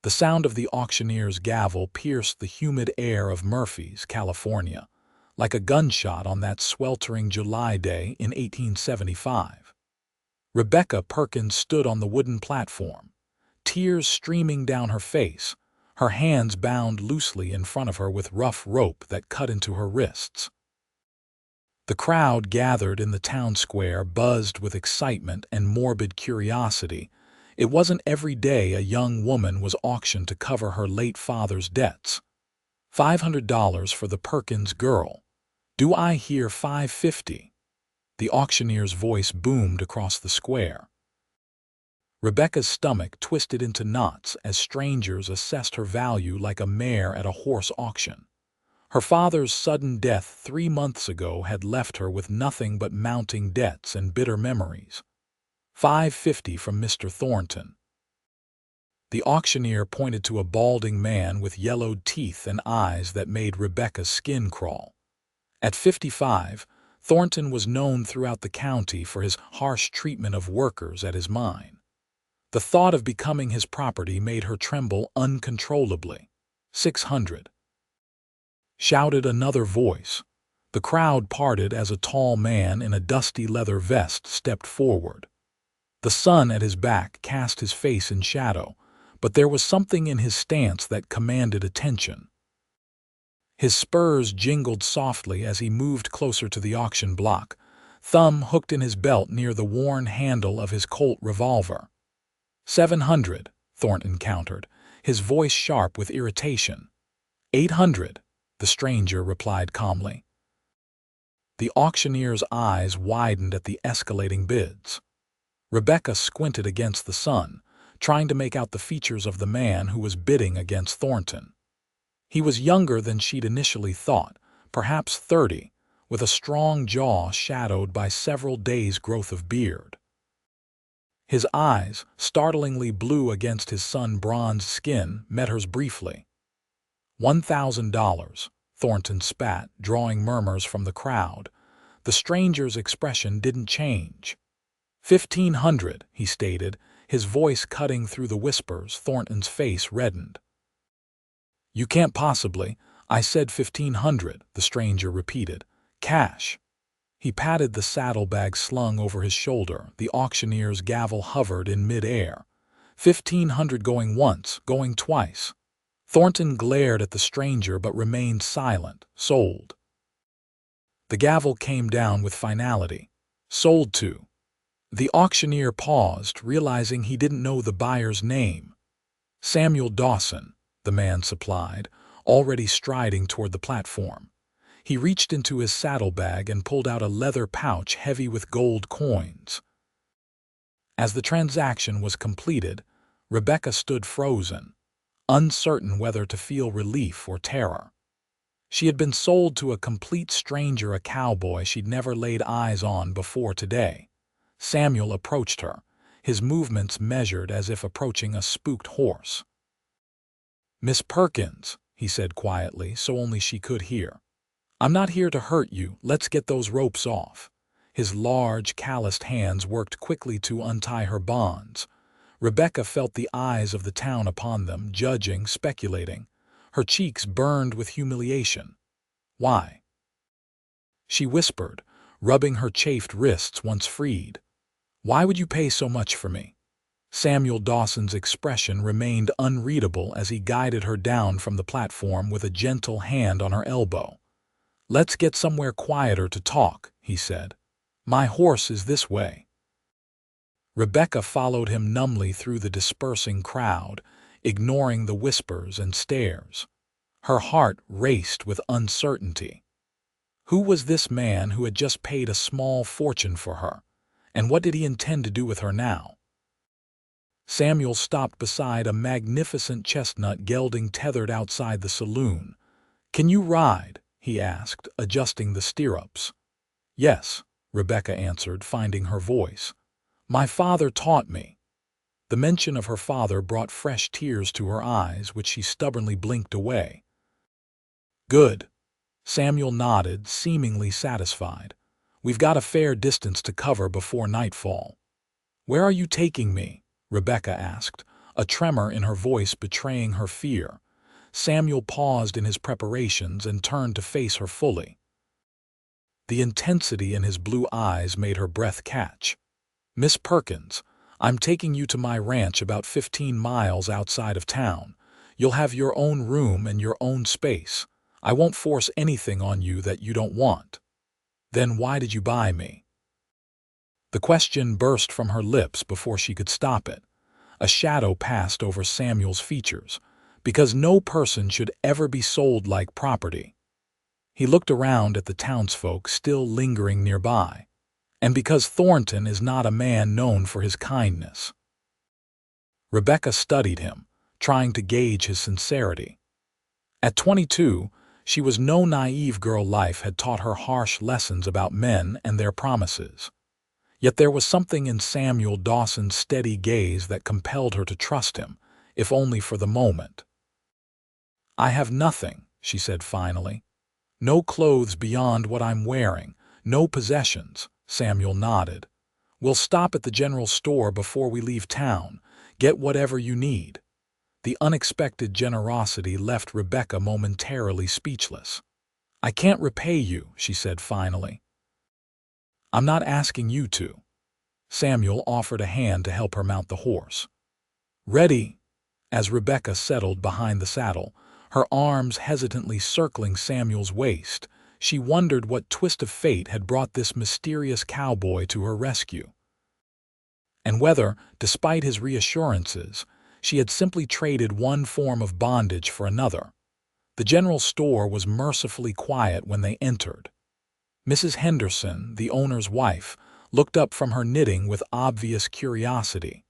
The sound of the auctioneer's gavel pierced the humid air of Murphy's, California, like a gunshot on that sweltering July day in 1875. Rebecca Perkins stood on the wooden platform, tears streaming down her face, her hands bound loosely in front of her with rough rope that cut into her wrists. The crowd gathered in the town square buzzed with excitement and morbid curiosity. It wasn't every day a young woman was auctioned to cover her late father's debts. $500 for the Perkins girl. Do I hear $550? The auctioneer's voice boomed across the square. Rebecca's stomach twisted into knots as strangers assessed her value like a mare at a horse auction. Her father's sudden death 3 months ago had left her with nothing but mounting debts and bitter memories. $550 from Mr. Thornton. The auctioneer pointed to a balding man with yellowed teeth and eyes that made Rebecca's skin crawl. At 55, Thornton was known throughout the county for his harsh treatment of workers at his mine. The thought of becoming his property made her tremble uncontrollably. $600. Shouted another voice. The crowd parted as a tall man in a dusty leather vest stepped forward. The sun at his back cast his face in shadow, but there was something in his stance that commanded attention. His spurs jingled softly as he moved closer to the auction block, thumb hooked in his belt near the worn handle of his Colt revolver. $700, Thornton countered, his voice sharp with irritation. $800, the stranger replied calmly. The auctioneer's eyes widened at the escalating bids. Rebecca squinted against the sun, trying to make out the features of the man who was bidding against Thornton. He was younger than she'd initially thought, perhaps 30, with a strong jaw shadowed by several days' growth of beard. His eyes, startlingly blue against his sun-bronzed skin, met hers briefly. $1,000, Thornton spat, drawing murmurs from the crowd. The stranger's expression didn't change. $1,500, he stated, his voice cutting through the whispers. Thornton's face reddened. You can't possibly. I said $1,500, the stranger repeated. Cash. He patted the saddlebag slung over his shoulder. The auctioneer's gavel hovered in mid-air. $1,500 going once, going twice. Thornton glared at the stranger but remained silent. Sold. The gavel came down with finality. Sold to. The auctioneer paused, realizing he didn't know the buyer's name. Samuel Dawson, the man supplied, already striding toward the platform. He reached into his saddlebag and pulled out a leather pouch heavy with gold coins. As the transaction was completed, Rebecca stood frozen, uncertain whether to feel relief or terror. She had been sold to a complete stranger, a cowboy she'd never laid eyes on before today. Samuel approached her, his movements measured as if approaching a spooked horse. Miss Perkins, he said quietly, so only she could hear. I'm not here to hurt you. Let's get those ropes off. His large, calloused hands worked quickly to untie her bonds. Rebecca felt the eyes of the town upon them, judging, speculating. Her cheeks burned with humiliation. Why? She whispered, rubbing her chafed wrists once freed. Why would you pay so much for me? Samuel Dawson's expression remained unreadable as he guided her down from the platform with a gentle hand on her elbow. Let's get somewhere quieter to talk, he said. My horse is this way. Rebecca followed him numbly through the dispersing crowd, ignoring the whispers and stares. Her heart raced with uncertainty. Who was this man who had just paid a small fortune for her, and what did he intend to do with her now? Samuel stopped beside a magnificent chestnut gelding tethered outside the saloon. Can you ride? He asked, adjusting the stirrups. Yes, Rebecca answered, finding her voice. My father taught me. The mention of her father brought fresh tears to her eyes, which she stubbornly blinked away. Good. Samuel nodded, seemingly satisfied. We've got a fair distance to cover before nightfall. Where are you taking me? Rebecca asked, a tremor in her voice betraying her fear. Samuel paused in his preparations and turned to face her fully. The intensity in his blue eyes made her breath catch. "Miss Perkins, I'm taking you to my ranch about 15 miles outside of town. You'll have your own room and your own space. I won't force anything on you that you don't want." "Then why did you buy me?" The question burst from her lips before she could stop it. A shadow passed over Samuel's features. "Because no person should ever be sold like property." He looked around at the townsfolk still lingering nearby. "And because Thornton is not a man known for his kindness." Rebecca studied him, trying to gauge his sincerity. At 22, she was no naive girl. Life had taught her harsh lessons about men and their promises. Yet there was something in Samuel Dawson's steady gaze that compelled her to trust him, if only for the moment. "I have nothing," she said finally. "No clothes beyond what I'm wearing, no possessions." Samuel nodded. "We'll stop at the general store before we leave town. Get whatever you need." The unexpected generosity left Rebecca momentarily speechless. "I can't repay you," she said finally. "I'm not asking you to." Samuel offered a hand to help her mount the horse. "Ready?" As Rebecca settled behind the saddle, her arms hesitantly circling Samuel's waist, she wondered what twist of fate had brought this mysterious cowboy to her rescue. And whether, despite his reassurances, she had simply traded one form of bondage for another. The general store was mercifully quiet when they entered. Mrs. Henderson, the owner's wife, looked up from her knitting with obvious curiosity.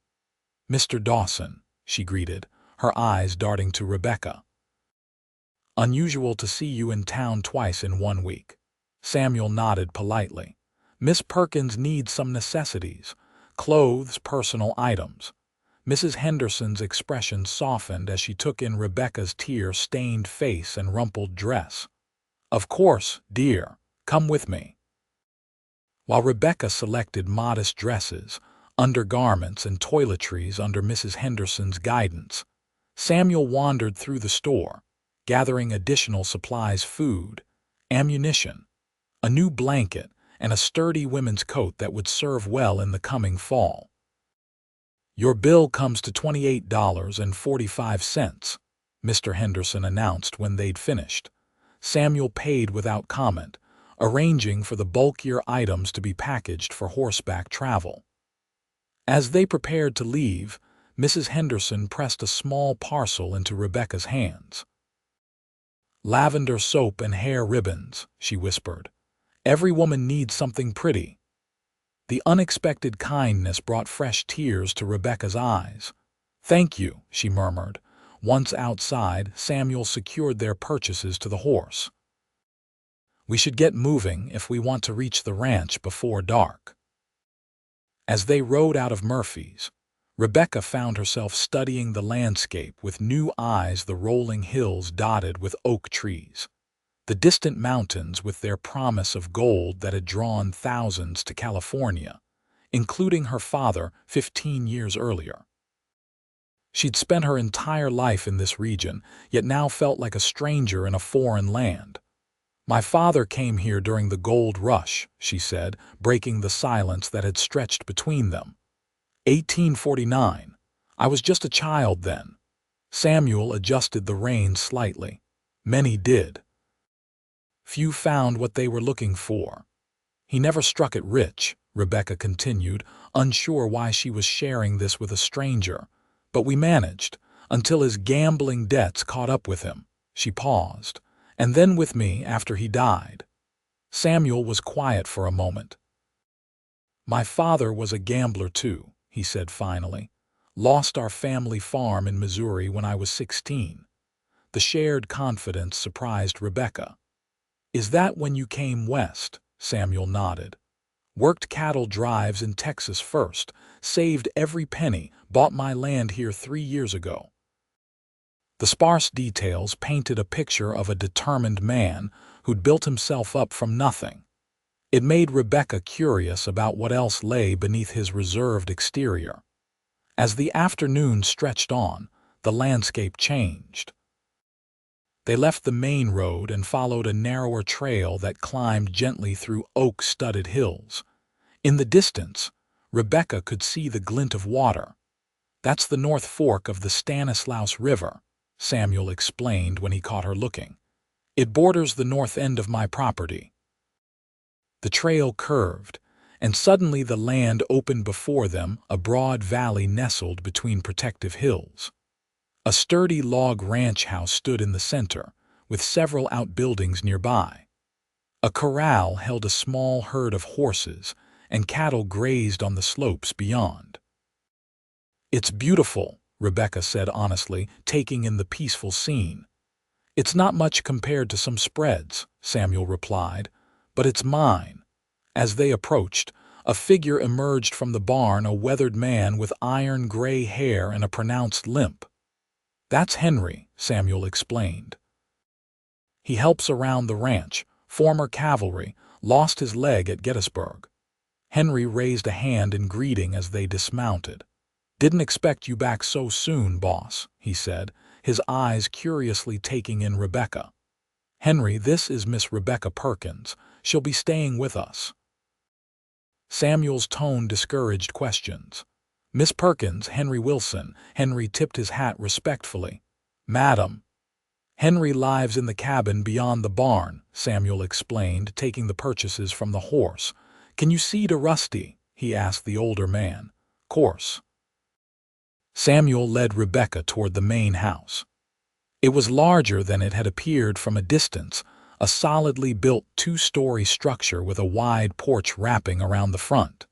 "Mr. Dawson," she greeted, her eyes darting to Rebecca. "Unusual to see you in town twice in 1 week." Samuel nodded politely. "Miss Perkins needs some necessities, clothes, personal items." Mrs. Henderson's expression softened as she took in Rebecca's tear-stained face and rumpled dress. "Of course, dear. Come with me." While Rebecca selected modest dresses, undergarments, and toiletries under Mrs. Henderson's guidance, Samuel wandered through the store, gathering additional supplies: food, ammunition, a new blanket, and a sturdy women's coat that would serve well in the coming fall. "Your bill comes to $28.45, Mr. Henderson announced when they'd finished. Samuel paid without comment, arranging for the bulkier items to be packaged for horseback travel. As they prepared to leave, Mrs. Henderson pressed a small parcel into Rebecca's hands. "Lavender soap and hair ribbons," she whispered. "Every woman needs something pretty." The unexpected kindness brought fresh tears to Rebecca's eyes. "Thank you," she murmured. Once outside, Samuel secured their purchases to the horse. "We should get moving if we want to reach the ranch before dark." As they rode out of Murphy's, Rebecca found herself studying the landscape with new eyes: the rolling hills dotted with oak trees, the distant mountains with their promise of gold that had drawn thousands to California, including her father 15 years earlier. She'd spent her entire life in this region, yet now felt like a stranger in a foreign land. "My father came here during the gold rush," she said, breaking the silence that had stretched between them. 1849. I was just a child then." Samuel adjusted the reins slightly. "Many did. Few found what they were looking for. He never struck it rich," Rebecca continued, unsure why she was sharing this with a stranger. "But we managed, until his gambling debts caught up with him." She paused. "And then with me after he died." Samuel was quiet for a moment. "My father was a gambler too," he said finally. "Lost our family farm in Missouri when I was 16. The shared confidence surprised Rebecca. "Is that when you came west?" Samuel nodded. "Worked cattle drives in Texas first, saved every penny, bought my land here 3 years ago." The sparse details painted a picture of a determined man who'd built himself up from nothing. It made Rebecca curious about what else lay beneath his reserved exterior. As the afternoon stretched on, the landscape changed. They left the main road and followed a narrower trail that climbed gently through oak-studded hills. In the distance, Rebecca could see the glint of water. "That's the North Fork of the Stanislaus River," Samuel explained when he caught her looking. "It borders the north end of my property." The trail curved, and suddenly the land opened before them, a broad valley nestled between protective hills. A sturdy log ranch house stood in the center, with several outbuildings nearby. A corral held a small herd of horses, and cattle grazed on the slopes beyond. "It's beautiful," Rebecca said honestly, taking in the peaceful scene. "It's not much compared to some spreads," Samuel replied, "but it's mine." As they approached, a figure emerged from the barn, a weathered man with iron gray hair and a pronounced limp. "That's Henry," Samuel explained. "He helps around the ranch, former cavalry, lost his leg at Gettysburg." Henry raised a hand in greeting as they dismounted. "Didn't expect you back so soon, boss," he said, his eyes curiously taking in Rebecca. "Henry, this is Miss Rebecca Perkins. She'll be staying with us." Samuel's tone discouraged questions. "Miss Perkins, Henry Wilson." Henry tipped his hat respectfully. "Madam." "Henry lives in the cabin beyond the barn," Samuel explained, taking the purchases from the horse. "Can you see to Rusty?" he asked the older man. "Course." Samuel led Rebecca toward the main house. It was larger than it had appeared from a distance, a solidly built two-story structure with a wide porch wrapping around the front.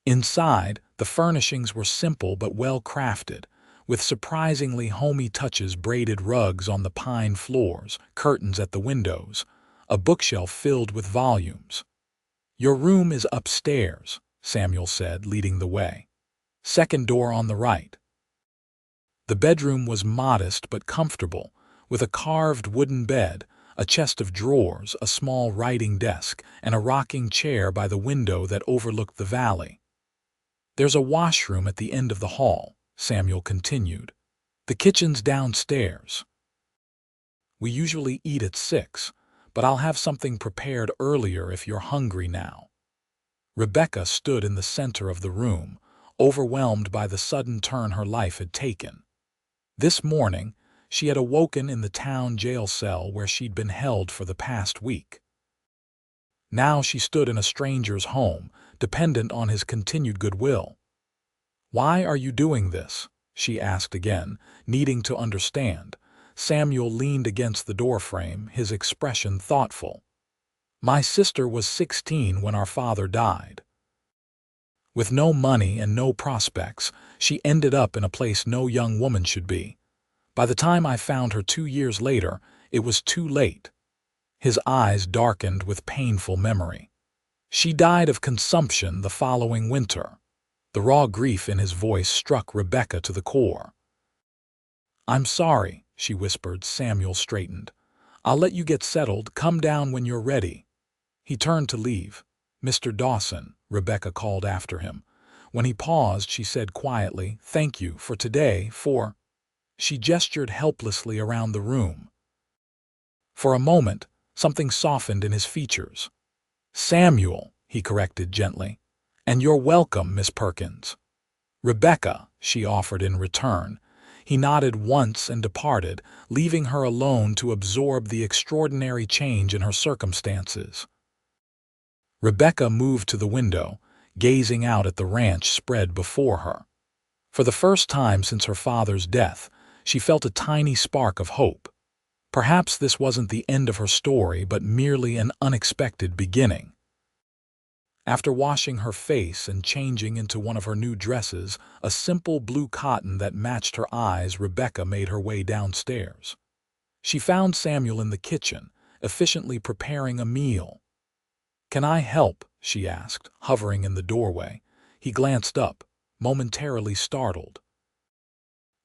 Inside, the furnishings were simple but well-crafted, with surprisingly homey touches: braided rugs on the pine floors, curtains at the windows, a bookshelf filled with volumes. "Your room is upstairs," Samuel said, leading the way. "Second door on the right." The bedroom was modest but comfortable, with a carved wooden bed, a chest of drawers, a small writing desk, and a rocking chair by the window that overlooked the valley. "There's a washroom at the end of the hall," Samuel continued. "The kitchen's downstairs. We usually eat at 6, but I'll have something prepared earlier if you're hungry now." Rebecca stood in the center of the room, overwhelmed by the sudden turn her life had taken. This morning, she had awoken in the town jail cell where she'd been held for the past week. Now she stood in a stranger's home, dependent on his continued goodwill. "Why are you doing this?" she asked again, needing to understand. Samuel leaned against the doorframe, his expression thoughtful. "My sister was 16 when our father died. With no money and no prospects, she ended up in a place no young woman should be. By the time I found her 2 years later, it was too late." His eyes darkened with painful memory. "She died of consumption the following winter." The raw grief in his voice struck Rebecca to the core. "I'm sorry," she whispered. Samuel straightened. "I'll let you get settled. Come down when you're ready." He turned to leave. "Mr. Dawson," Rebecca called after him. When he paused, she said quietly, "Thank you for today, for—" She gestured helplessly around the room. For a moment, something softened in his features. "Samuel," he corrected gently. "And you're welcome, Miss Perkins." "Rebecca," she offered in return. He nodded once and departed, leaving her alone to absorb the extraordinary change in her circumstances. Rebecca moved to the window, gazing out at the ranch spread before her. For the first time since her father's death, she felt a tiny spark of hope. Perhaps this wasn't the end of her story, but merely an unexpected beginning. After washing her face and changing into one of her new dresses, a simple blue cotton that matched her eyes, Rebecca made her way downstairs. She found Samuel in the kitchen, efficiently preparing a meal. "Can I help?" she asked, hovering in the doorway. He glanced up, momentarily startled.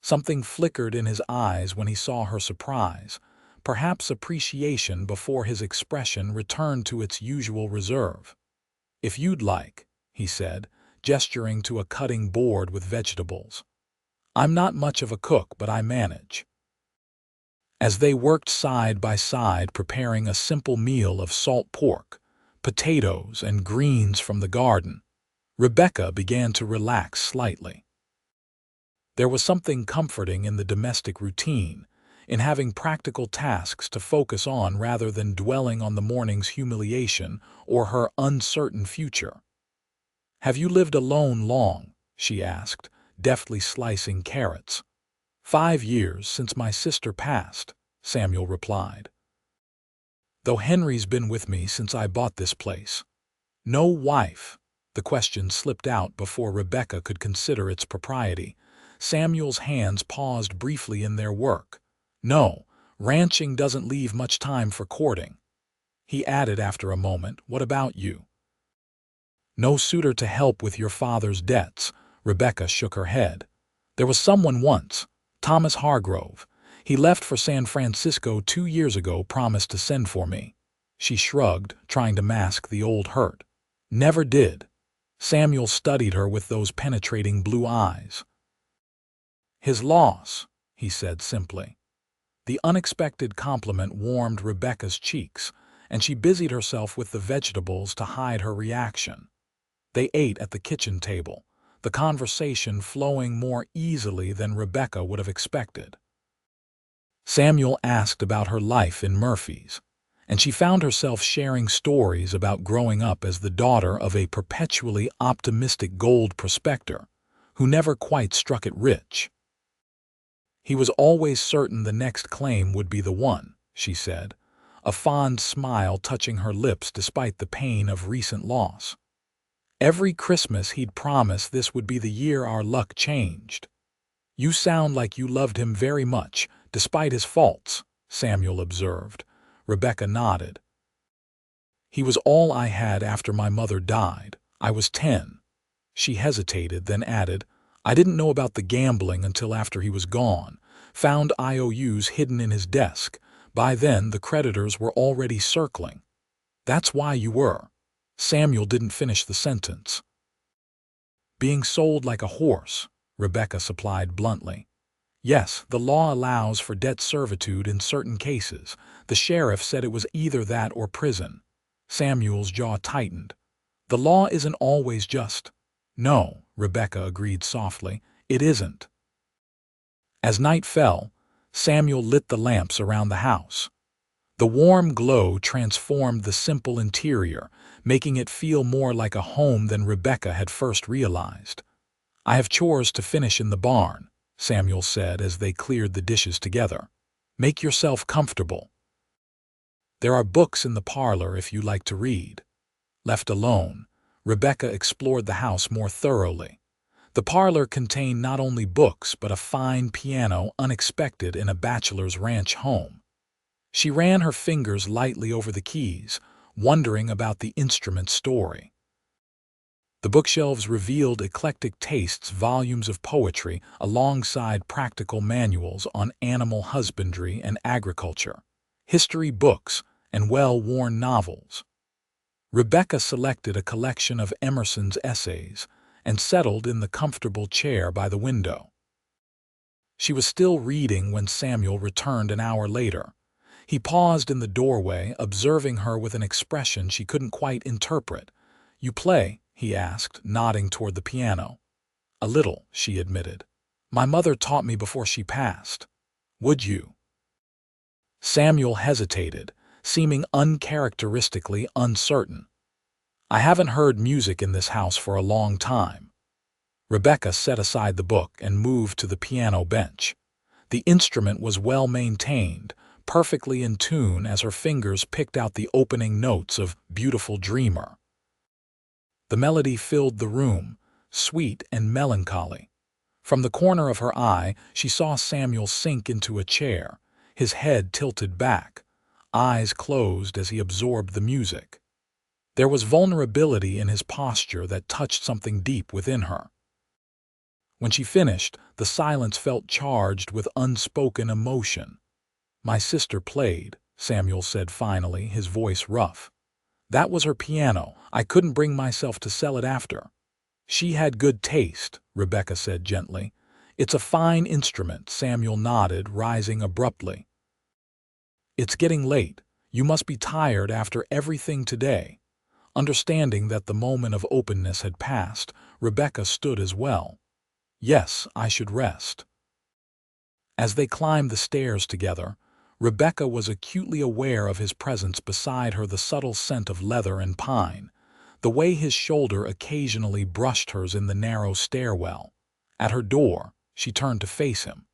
Something flickered in his eyes when he saw her surprise, perhaps appreciation before his expression returned to its usual reserve. "If you'd like," he said, gesturing to a cutting board with vegetables. "I'm not much of a cook, but I manage." As they worked side by side preparing a simple meal of salt pork, potatoes, and greens from the garden, Rebecca began to relax slightly. There was something comforting in the domestic routine, in having practical tasks to focus on rather than dwelling on the morning's humiliation or her uncertain future. "Have you lived alone long?" she asked, deftly slicing carrots. "5 years since my sister passed," Samuel replied. "Though Henry's been with me since I bought this place." "No wife?" The question slipped out before Rebecca could consider its propriety. Samuel's hands paused briefly in their work. "No, ranching doesn't leave much time for courting." He added after a moment, "What about you?" "No suitor to help with your father's debts." Rebecca shook her head. "There was someone once, Thomas Hargrove. He left for San Francisco 2 years ago, promised to send for me." She shrugged, trying to mask the old hurt. "Never did." Samuel studied her with those penetrating blue eyes. "His loss," he said simply. The unexpected compliment warmed Rebecca's cheeks, and she busied herself with the vegetables to hide her reaction. They ate at the kitchen table, the conversation flowing more easily than Rebecca would have expected. Samuel asked about her life in Murphy's, and she found herself sharing stories about growing up as the daughter of a perpetually optimistic gold prospector who never quite struck it rich. "He was always certain the next claim would be the one," she said, a fond smile touching her lips despite the pain of recent loss. "Every Christmas he'd promise this would be the year our luck changed." "You sound like you loved him very much, despite his faults," Samuel observed. Rebecca nodded. "He was all I had after my mother died. I was 10. She hesitated, then added, "I didn't know about the gambling until after he was gone. Found IOUs hidden in his desk. By then, the creditors were already circling." "That's why you were." Samuel didn't finish the sentence. "Being sold like a horse," Rebecca supplied bluntly. "Yes, the law allows for debt servitude in certain cases. The sheriff said it was either that or prison." Samuel's jaw tightened. "The law isn't always just." "No," Rebecca agreed softly, "it isn't." As night fell, Samuel lit the lamps around the house. The warm glow transformed the simple interior, making it feel more like a home than Rebecca had first realized. "I have chores to finish in the barn," Samuel said as they cleared the dishes together. "Make yourself comfortable. There are books in the parlor if you like to read." Left alone, Rebecca explored the house more thoroughly. The parlor contained not only books but a fine piano unexpected in a bachelor's ranch home. She ran her fingers lightly over the keys, wondering about the instrument's story. The bookshelves revealed eclectic tastes, volumes of poetry alongside practical manuals on animal husbandry and agriculture, history books, and well-worn novels. Rebecca selected a collection of Emerson's essays and settled in the comfortable chair by the window. She was still reading when Samuel returned an hour later. He paused in the doorway, observing her with an expression she couldn't quite interpret. "You play?" he asked, nodding toward the piano. "A little," she admitted. "My mother taught me before she passed." "Would you?" Samuel hesitated, seeming uncharacteristically uncertain. "I haven't heard music in this house for a long time." Rebecca set aside the book and moved to the piano bench. The instrument was well maintained, perfectly in tune as her fingers picked out the opening notes of "Beautiful Dreamer." The melody filled the room, sweet and melancholy. From the corner of her eye, she saw Samuel sink into a chair, his head tilted back, eyes closed as he absorbed the music. There was vulnerability in his posture that touched something deep within her. When she finished, the silence felt charged with unspoken emotion. "My sister played," Samuel said finally, his voice rough. "That was her piano. I couldn't bring myself to sell it after." She had good taste, Rebecca said gently. It's a fine instrument, Samuel nodded, rising abruptly. It's getting late. You must be tired after everything today. Understanding that the moment of openness had passed, Rebecca stood as well. Yes, I should rest. As they climbed the stairs together, Rebecca was acutely aware of his presence beside her, the subtle scent of leather and pine, the way his shoulder occasionally brushed hers in the narrow stairwell. At her door, she turned to face him.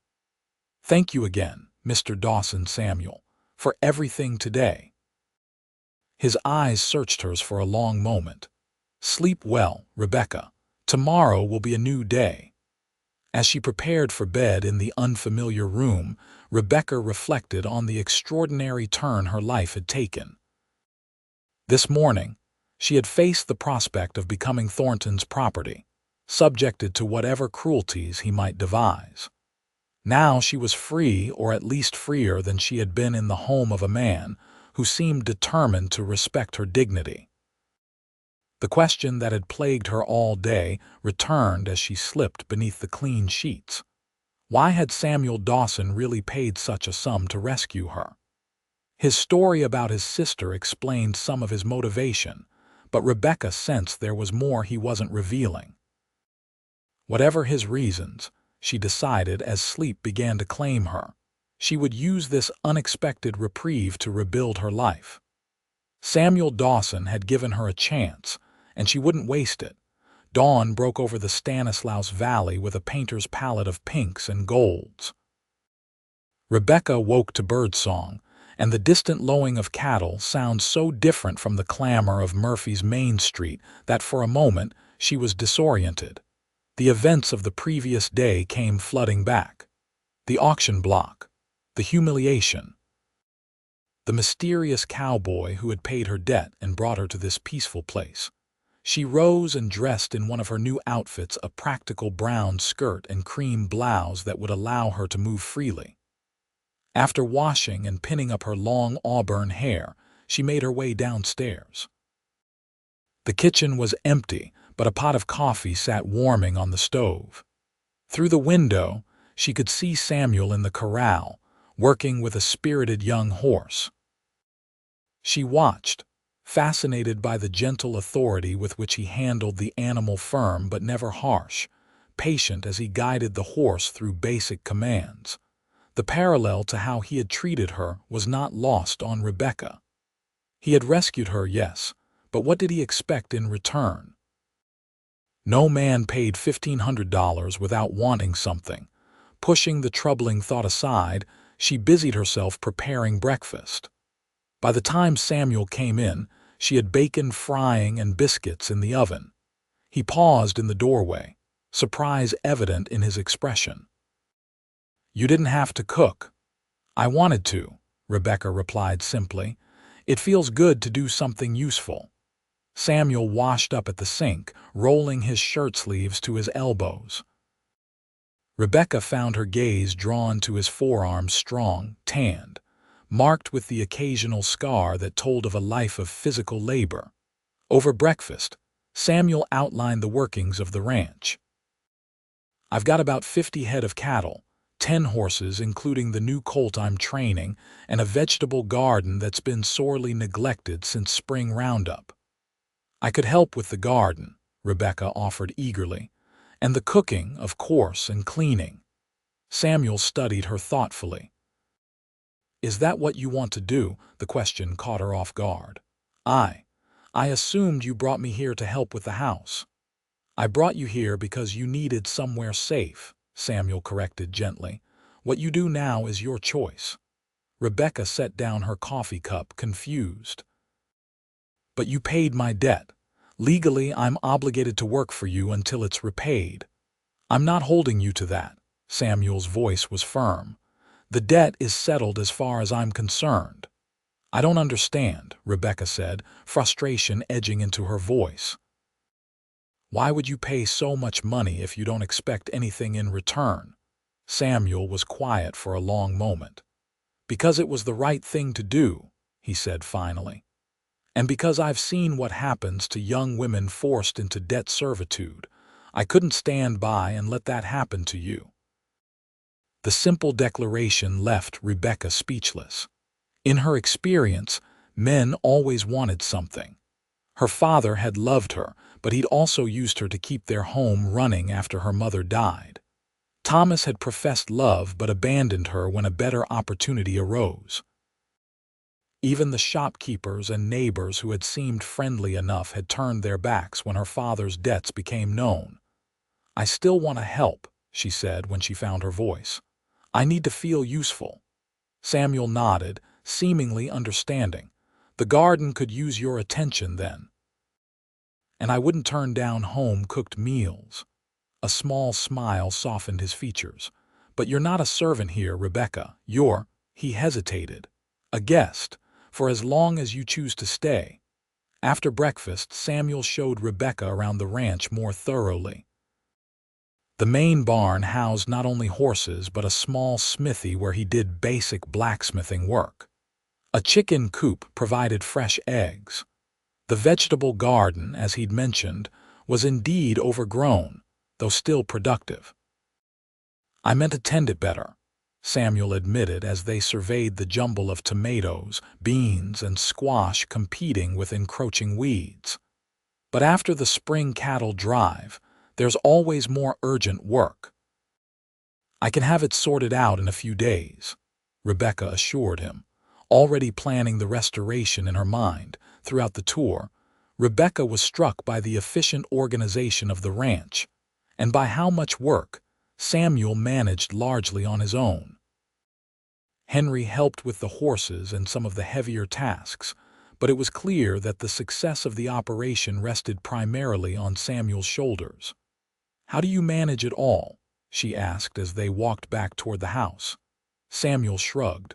Thank you again, Mr. Dawson, Samuel, for everything today. His eyes searched hers for a long moment. Sleep well, Rebecca. Tomorrow will be a new day. As she prepared for bed in the unfamiliar room, Rebecca reflected on the extraordinary turn her life had taken. This morning, she had faced the prospect of becoming Thornton's property, subjected to whatever cruelties he might devise. Now she was free, or at least freer than she had been in the home of a man who seemed determined to respect her dignity. The question that had plagued her all day returned as she slipped beneath the clean sheets. Why had Samuel Dawson really paid such a sum to rescue her? His story about his sister explained some of his motivation, but Rebecca sensed there was more he wasn't revealing. Whatever his reasons, she decided as sleep began to claim her, she would use this unexpected reprieve to rebuild her life. Samuel Dawson had given her a chance, and she wouldn't waste it. Dawn broke over the Stanislaus Valley with a painter's palette of pinks and golds. Rebecca woke to birdsong, and the distant lowing of cattle sounds so different from the clamor of Murphy's Main Street that for a moment she was disoriented. The events of the previous day came flooding back. The auction block, the humiliation, the mysterious cowboy who had paid her debt and brought her to this peaceful place. She rose and dressed in one of her new outfits, a practical brown skirt and cream blouse that would allow her to move freely. After washing and pinning up her long auburn hair, she made her way downstairs. The kitchen was empty, but a pot of coffee sat warming on the stove. Through the window, she could see Samuel in the corral, working with a spirited young horse. She watched, fascinated by the gentle authority with which he handled the animal, firm but never harsh, patient as he guided the horse through basic commands. The parallel to how he had treated her was not lost on Rebecca. He had rescued her, yes, but what did he expect in return? No man paid $1,500 without wanting something. Pushing the troubling thought aside, she busied herself preparing breakfast. By the time Samuel came in, she had bacon frying and biscuits in the oven. He paused in the doorway, surprise evident in his expression. "You didn't have to cook." "I wanted to," Rebecca replied simply. "It feels good to do something useful." Samuel washed up at the sink, rolling his shirt sleeves to his elbows. Rebecca found her gaze drawn to his forearms, strong, tanned, marked with the occasional scar that told of a life of physical labor. Over breakfast, Samuel outlined the workings of the ranch. "I've got about 50 head of cattle, 10 horses including the new colt I'm training, and a vegetable garden that's been sorely neglected since spring roundup." "I could help with the garden," Rebecca offered eagerly, "and the cooking, of course, and cleaning." Samuel studied her thoughtfully. "Is that what you want to do?" The question caught her off guard. I assumed you brought me here to help with the house." "I brought you here because you needed somewhere safe," Samuel corrected gently. "What you do now is your choice." Rebecca set down her coffee cup, confused. "But you paid my debt. Legally, I'm obligated to work for you until it's repaid." "I'm not holding you to that." Samuel's voice was firm. "The debt is settled as far as I'm concerned." "I don't understand," Rebecca said, frustration edging into her voice. "Why would you pay so much money if you don't expect anything in return?" Samuel was quiet for a long moment. "Because it was the right thing to do," he said finally. "And because I've seen what happens to young women forced into debt servitude. I couldn't stand by and let that happen to you." The simple declaration left Rebecca speechless. In her experience, men always wanted something. Her father had loved her, but he'd also used her to keep their home running after her mother died. Thomas had professed love but abandoned her when a better opportunity arose. Even the shopkeepers and neighbors who had seemed friendly enough had turned their backs when her father's debts became known. "I still want to help," she said when she found her voice. "I need to feel useful." Samuel nodded, seemingly understanding. "The garden could use your attention then. And I wouldn't turn down home-cooked meals." A small smile softened his features. "But you're not a servant here, Rebecca. You're—" he hesitated. "A guest, for as long as you choose to stay." After breakfast, Samuel showed Rebecca around the ranch more thoroughly. The main barn housed not only horses but a small smithy where he did basic blacksmithing work. A chicken coop provided fresh eggs. The vegetable garden, as he'd mentioned, was indeed overgrown, though still productive. "I meant to tend it better," Samuel admitted as they surveyed the jumble of tomatoes, beans, and squash competing with encroaching weeds. "But after the spring cattle drive, there's always more urgent work." "I can have it sorted out in a few days," Rebecca assured him, already planning the restoration in her mind. Throughout the tour, Rebecca was struck by the efficient organization of the ranch, and by how much work Samuel managed largely on his own. Henry helped with the horses and some of the heavier tasks, but it was clear that the success of the operation rested primarily on Samuel's shoulders. "How do you manage it all?" she asked as they walked back toward the house. Samuel shrugged.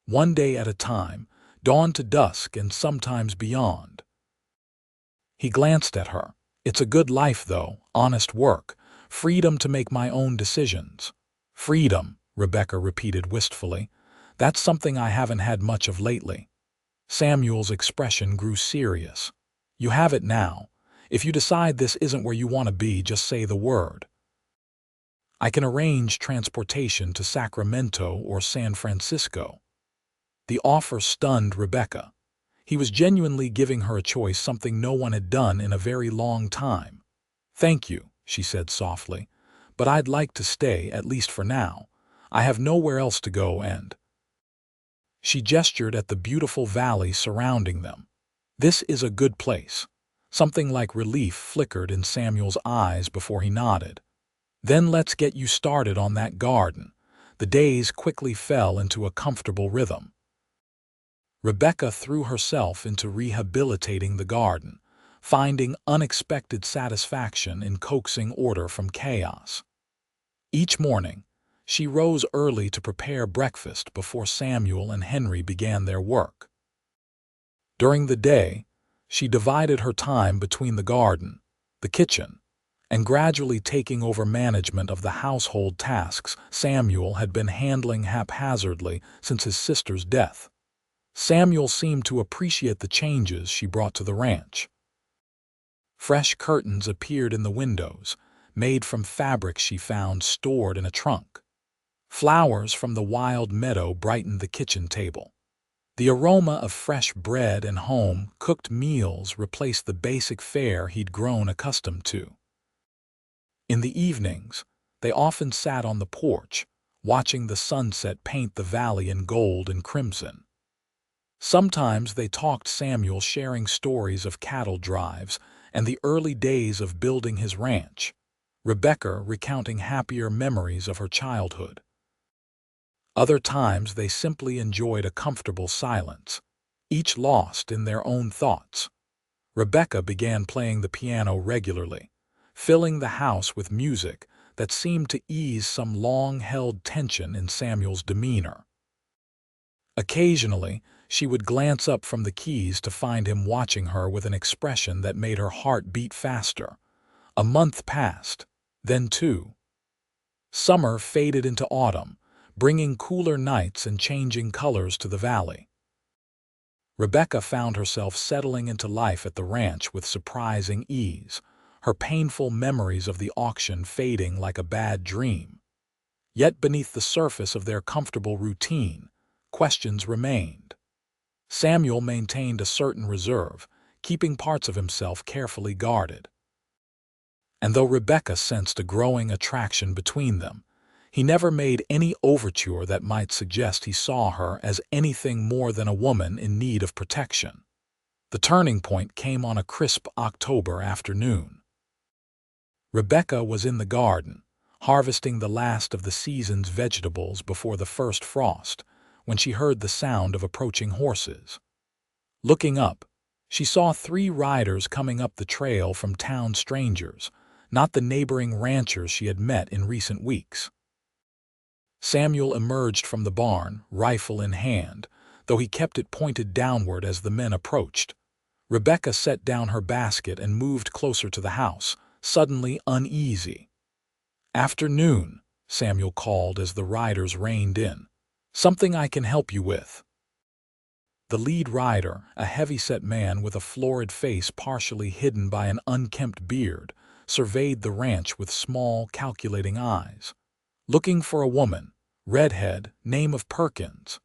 "One day at a time, dawn to dusk and sometimes beyond." He glanced at her. "It's a good life, though, honest work, freedom to make my own decisions." "Freedom," Rebecca repeated wistfully. "That's something I haven't had much of lately." Samuel's expression grew serious. "You have it now. If you decide this isn't where you want to be, just say the word. I can arrange transportation to Sacramento or San Francisco." The offer stunned Rebecca. He was genuinely giving her a choice, something no one had done in a very long time. "Thank you," she said softly, "but I'd like to stay, at least for now. I have nowhere else to go and—" She gestured at the beautiful valley surrounding them. "This is a good place." Something like relief flickered in Samuel's eyes before he nodded. "Then let's get you started on that garden." The days quickly fell into a comfortable rhythm. Rebecca threw herself into rehabilitating the garden, finding unexpected satisfaction in coaxing order from chaos. Each morning, she rose early to prepare breakfast before Samuel and Henry began their work. During the day, she divided her time between the garden, the kitchen, and gradually taking over management of the household tasks Samuel had been handling haphazardly since his sister's death. Samuel seemed to appreciate the changes she brought to the ranch. Fresh curtains appeared in the windows, made from fabric she found stored in a trunk. Flowers from the wild meadow brightened the kitchen table. The aroma of fresh bread and home-cooked meals replaced the basic fare he'd grown accustomed to. In the evenings, they often sat on the porch, watching the sunset paint the valley in gold and crimson. Sometimes they talked, Samuel sharing stories of cattle drives and the early days of building his ranch, Rebecca recounting happier memories of her childhood. Other times they simply enjoyed a comfortable silence, each lost in their own thoughts. Rebecca began playing the piano regularly, filling the house with music that seemed to ease some long-held tension in Samuel's demeanor. Occasionally, she would glance up from the keys to find him watching her with an expression that made her heart beat faster. A month passed, then two. Summer faded into autumn, bringing cooler nights and changing colors to the valley. Rebecca found herself settling into life at the ranch with surprising ease. her painful memories of the auction fading like a bad dream. Yet beneath the surface of their comfortable routine, questions remained. Samuel maintained a certain reserve, keeping parts of himself carefully guarded. And though Rebecca sensed a growing attraction between them, he never made any overture that might suggest he saw her as anything more than a woman in need of protection. The turning point came on a crisp October afternoon. Rebecca was in the garden, harvesting the last of the season's vegetables before the first frost, when she heard the sound of approaching horses. Looking up, she saw 3 riders coming up the trail from town strangers, not the neighboring ranchers she had met in recent weeks. Samuel emerged from the barn, rifle in hand, though he kept it pointed downward as the men approached. Rebecca set down her basket and moved closer to the house, suddenly uneasy. "Afternoon," Samuel called as the riders reined in. "Something I can help you with." The lead rider, a heavy-set man with a florid face partially hidden by an unkempt beard, surveyed the ranch with small, calculating eyes. "Looking for a woman, redhead, name of Perkins."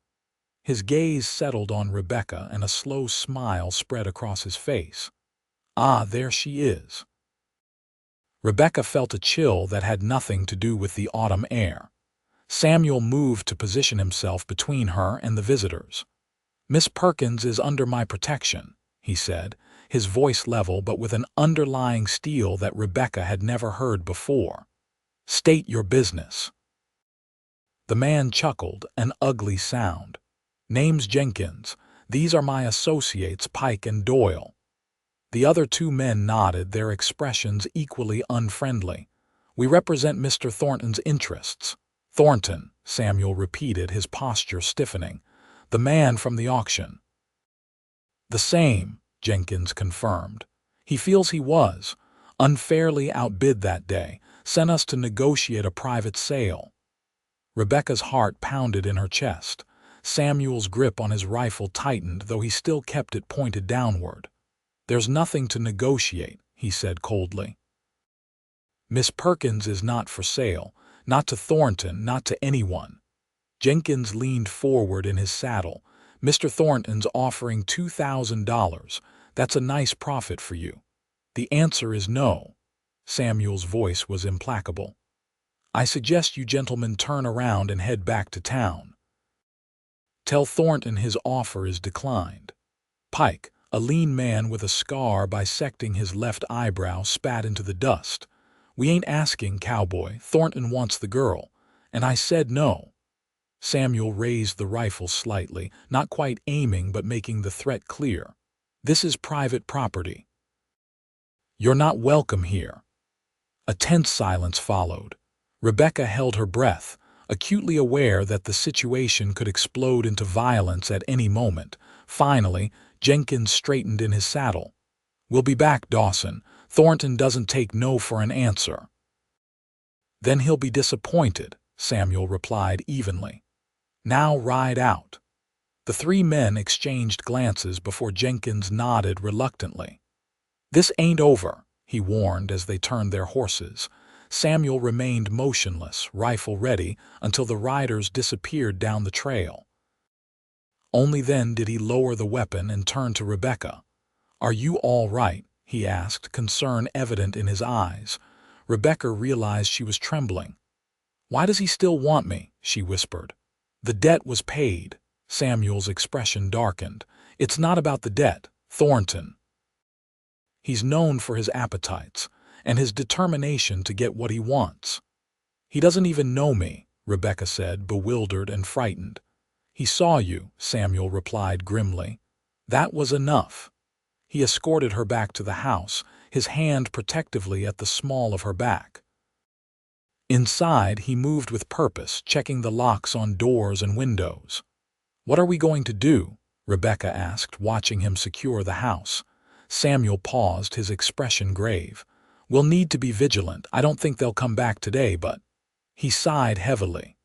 His gaze settled on Rebecca and a slow smile spread across his face. "Ah, there she is." Rebecca felt a chill that had nothing to do with the autumn air. Samuel moved to position himself between her and the visitors. "Miss Perkins is under my protection," he said, his voice level but with an underlying steel that Rebecca had never heard before. "State your business." The man chuckled, an ugly sound. "Name's Jenkins. These are my associates, Pike and Doyle." The other 2 men nodded, their expressions equally unfriendly. "We represent Mr. Thornton's interests." "Thornton," Samuel repeated, his posture stiffening. "The man from the auction." "The same," Jenkins confirmed. "He feels he was unfairly outbid that day, sent us to negotiate a private sale." Rebecca's heart pounded in her chest. Samuel's grip on his rifle tightened, though he still kept it pointed downward. "There's nothing to negotiate," he said coldly. "Miss Perkins is not for sale, not to Thornton, not to anyone." Jenkins leaned forward in his saddle. "Mr. Thornton's offering $2,000. That's a nice profit for you." "The answer is no." Samuel's voice was implacable. "I suggest you gentlemen turn around and head back to town. Tell Thornton his offer is declined." Pike, a lean man with a scar bisecting his left eyebrow, spat into the dust. "We ain't asking, Cowboy. Thornton wants the girl, and I said no." Samuel raised the rifle slightly, not quite aiming but making the threat clear. "This is private property. You're not welcome here." A tense silence followed. Rebecca held her breath, acutely aware that the situation could explode into violence at any moment. Finally, Jenkins straightened in his saddle. "We'll be back, Dawson. Thornton doesn't take no for an answer." "Then he'll be disappointed," Samuel replied evenly. "Now ride out." The 3 men exchanged glances before Jenkins nodded reluctantly. "This ain't over," he warned as they turned their horses. Samuel remained motionless, rifle ready, until the riders disappeared down the trail. Only then did he lower the weapon and turn to Rebecca. "Are you all right?" he asked, concern evident in his eyes. Rebecca realized she was trembling. "Why does he still want me?" she whispered. "The debt was paid." Samuel's expression darkened. "It's not about the debt, Thornton. He's known for his appetites and his determination to get what he wants." "He doesn't even know me," Rebecca said, bewildered and frightened. "He saw you," Samuel replied grimly. That was enough. He escorted her back to the house, his hand protectively at the small of her back. Inside, he moved with purpose, checking the locks on doors and windows. "What are we going to do?" Rebecca asked, watching him secure the house. Samuel paused, his expression grave. "We'll need to be vigilant. I don't think they'll come back today, but—" He sighed heavily.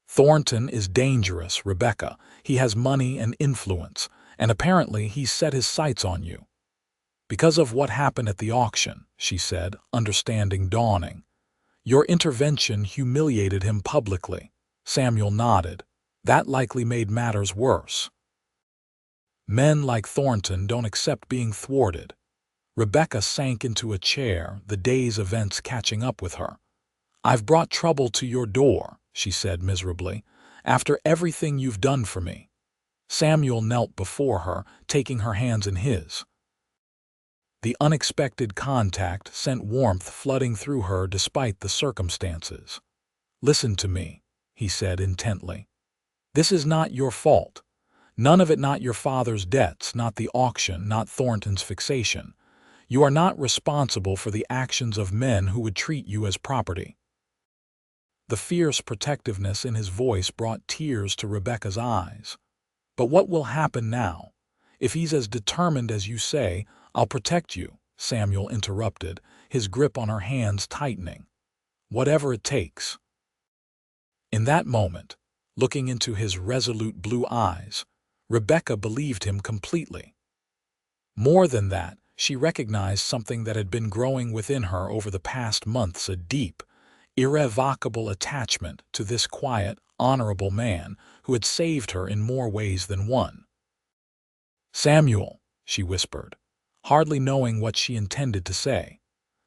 "Thornton is dangerous, Rebecca. He has money and influence, and apparently he's set his sights on you." Because of what happened at the auction, she said, understanding dawning. Your intervention humiliated him publicly. Samuel nodded. That likely made matters worse. Men like Thornton don't accept being thwarted. Rebecca sank into a chair, the day's events catching up with her. I've brought trouble to your door, she said miserably, after everything you've done for me. Samuel knelt before her, taking her hands in his. The unexpected contact sent warmth flooding through her despite the circumstances. Listen to me, he said intently. This is not your fault. None of it, not your father's debts, not the auction, not Thornton's fixation. You are not responsible for the actions of men who would treat you as property. The fierce protectiveness in his voice brought tears to Rebecca's eyes. But what will happen now? If he's as determined as you say, I'll protect you, Samuel interrupted, his grip on her hands tightening. Whatever it takes. In that moment, looking into his resolute blue eyes, Rebecca believed him completely. More than that, she recognized something that had been growing within her over the past months, a deep, irrevocable attachment to this quiet, honorable man who had saved her in more ways than one. Samuel, she whispered, hardly knowing what she intended to say.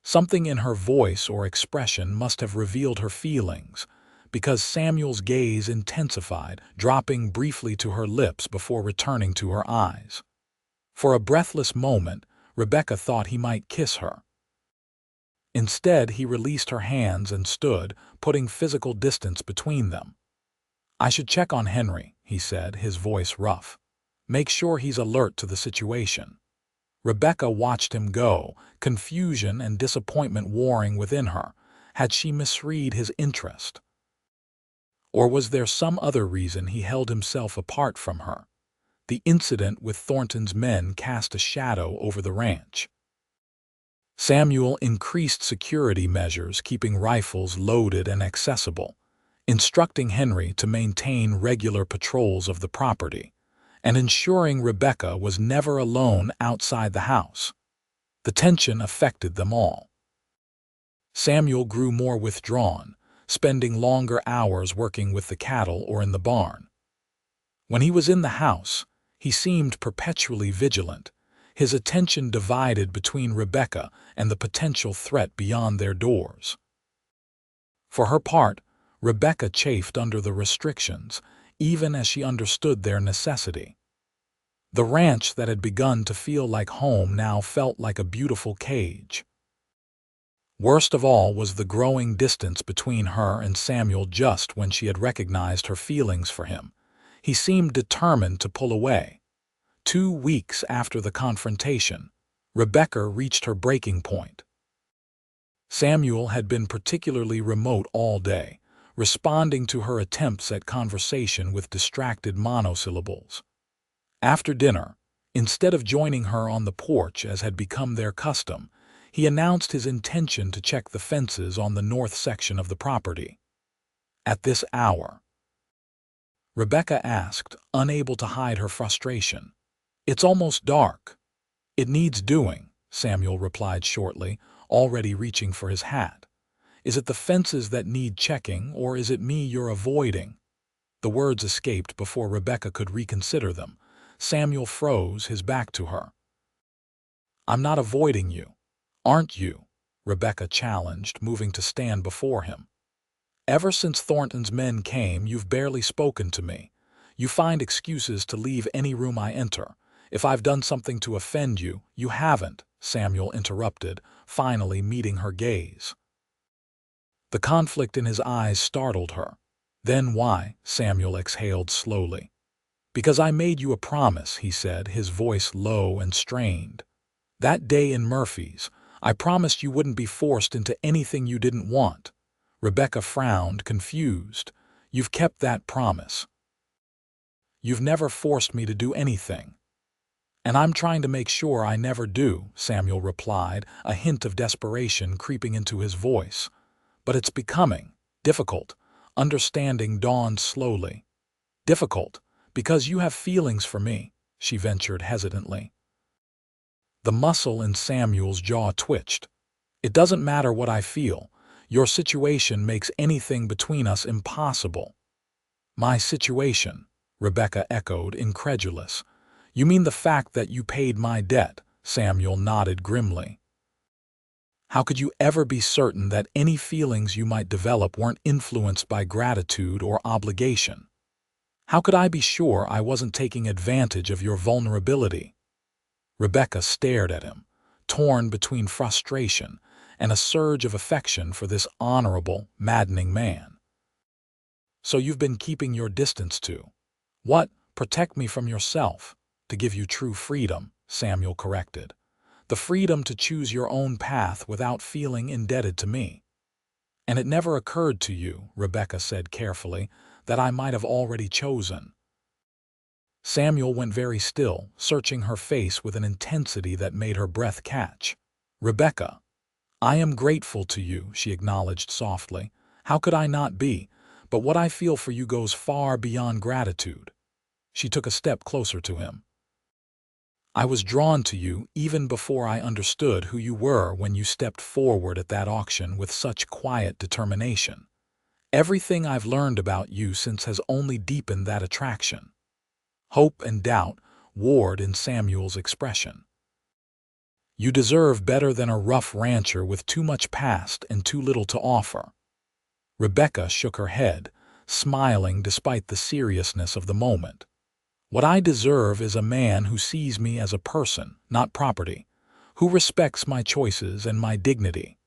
Something in her voice or expression must have revealed her feelings, because Samuel's gaze intensified, dropping briefly to her lips before returning to her eyes. For a breathless moment, Rebecca thought he might kiss her. Instead, he released her hands and stood, putting physical distance between them. I should check on Henry, he said, his voice rough. Make sure he's alert to the situation. Rebecca watched him go, confusion and disappointment warring within her. Had she misread his interest? Or was there some other reason he held himself apart from her? The incident with Thornton's men cast a shadow over the ranch. Samuel increased security measures, keeping rifles loaded and accessible, instructing Henry to maintain regular patrols of the property, and ensuring Rebecca was never alone outside the house. The tension affected them all. Samuel grew more withdrawn, spending longer hours working with the cattle or in the barn. When he was in the house, he seemed perpetually vigilant, his attention divided between Rebecca and the potential threat beyond their doors. For her part, Rebecca chafed under the restrictions, even as she understood their necessity. The ranch that had begun to feel like home now felt like a beautiful cage. Worst of all was the growing distance between her and Samuel just when she had recognized her feelings for him. He seemed determined to pull away. 2 weeks after the confrontation, Rebecca reached her breaking point. Samuel had been particularly remote all day, responding to her attempts at conversation with distracted monosyllables. After dinner, instead of joining her on the porch as had become their custom, he announced his intention to check the fences on the north section of the property. At this hour, Rebecca asked, unable to hide her frustration. It's almost dark. It needs doing, Samuel replied shortly, already reaching for his hat. Is it the fences that need checking, or is it me you're avoiding? The words escaped before Rebecca could reconsider them. Samuel froze, his back to her. I'm not avoiding you. Aren't you? Rebecca challenged, moving to stand before him. Ever since Thornton's men came, you've barely spoken to me. You find excuses to leave any room I enter. If I've done something to offend you, you haven't, Samuel interrupted, finally meeting her gaze. The conflict in his eyes startled her. Then why? Samuel exhaled slowly. Because I made you a promise, he said, his voice low and strained. That day in Murphy's, I promised you wouldn't be forced into anything you didn't want. Rebecca frowned, confused. You've kept that promise. You've never forced me to do anything. And I'm trying to make sure I never do, Samuel replied, a hint of desperation creeping into his voice. But it's becoming difficult. Understanding dawned slowly. Difficult, because you have feelings for me, she ventured hesitantly. The muscle in Samuel's jaw twitched. "It doesn't matter what I feel. Your situation makes anything between us impossible." "My situation?" Rebecca echoed, incredulous. "You mean the fact that you paid my debt?" Samuel nodded grimly. "How could you ever be certain that any feelings you might develop weren't influenced by gratitude or obligation? How could I be sure I wasn't taking advantage of your vulnerability?" Rebecca stared at him, torn between frustration and a surge of affection for this honorable, maddening man. "So you've been keeping your distance too. What? Protect me from yourself. To give you true freedom," Samuel corrected. "The freedom to choose your own path without feeling indebted to me." "And it never occurred to you," Rebecca said carefully, "that I might have already chosen." Samuel went very still, searching her face with an intensity that made her breath catch. "Rebecca, I am grateful to you," she acknowledged softly. "How could I not be? But what I feel for you goes far beyond gratitude." She took a step closer to him. "I was drawn to you even before I understood who you were when you stepped forward at that auction with such quiet determination. Everything I've learned about you since has only deepened that attraction." Hope and doubt warred in Samuel's expression. "You deserve better than a rough rancher with too much past and too little to offer." Rebecca shook her head, smiling despite the seriousness of the moment. "What I deserve is a man who sees me as a person, not property, who respects my choices and my dignity,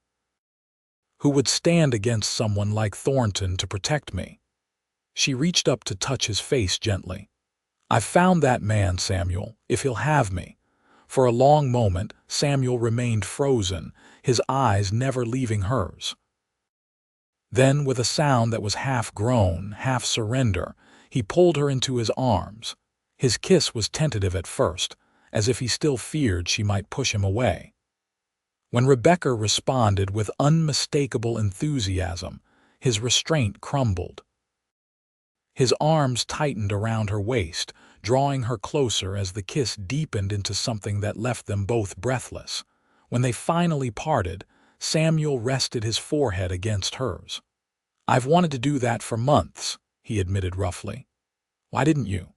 who would stand against someone like Thornton to protect me." She reached up to touch his face gently. "I've found that man, Samuel, if he'll have me." For a long moment, Samuel remained frozen, his eyes never leaving hers. Then, with a sound that was half groan, half surrender, he pulled her into his arms. His kiss was tentative at first, as if he still feared she might push him away. When Rebecca responded with unmistakable enthusiasm, his restraint crumbled. His arms tightened around her waist, drawing her closer as the kiss deepened into something that left them both breathless. When they finally parted, Samuel rested his forehead against hers. "I've wanted to do that for months," he admitted roughly. "Why didn't you?"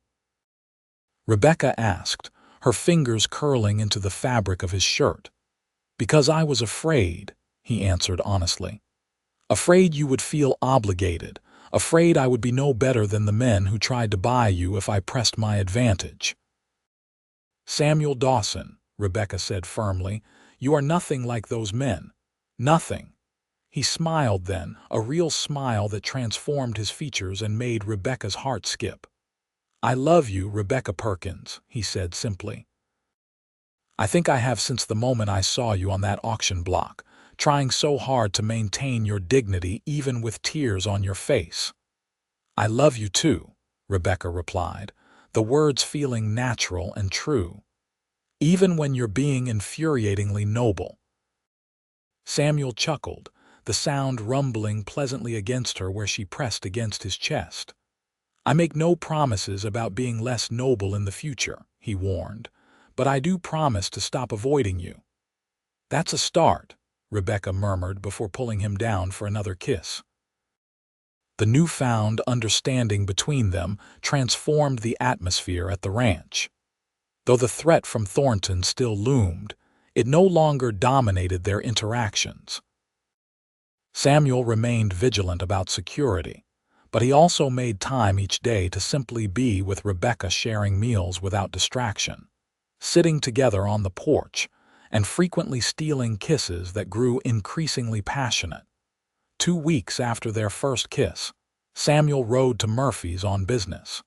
Rebecca asked, her fingers curling into the fabric of his shirt. "Because I was afraid," he answered honestly. "Afraid you would feel obligated. Afraid I would be no better than the men who tried to buy you if I pressed my advantage." "Samuel Dawson," Rebecca said firmly, "you are nothing like those men. Nothing." He smiled then, a real smile that transformed his features and made Rebecca's heart skip. "I love you, Rebecca Perkins," he said simply. "I think I have since the moment I saw you on that auction block, trying so hard to maintain your dignity even with tears on your face." "I love you too," Rebecca replied, the words feeling natural and true. "Even when you're being infuriatingly noble." Samuel chuckled, the sound rumbling pleasantly against her where she pressed against his chest. "I make no promises about being less noble in the future," he warned, "but I do promise to stop avoiding you." "That's a start," Rebecca murmured before pulling him down for another kiss. The newfound understanding between them transformed the atmosphere at the ranch. Though the threat from Thornton still loomed, it no longer dominated their interactions. Samuel remained vigilant about security, but he also made time each day to simply be with Rebecca, sharing meals without distraction, sitting together on the porch, and frequently stealing kisses that grew increasingly passionate. 2 weeks after their first kiss, Samuel rode to Murphy's on business.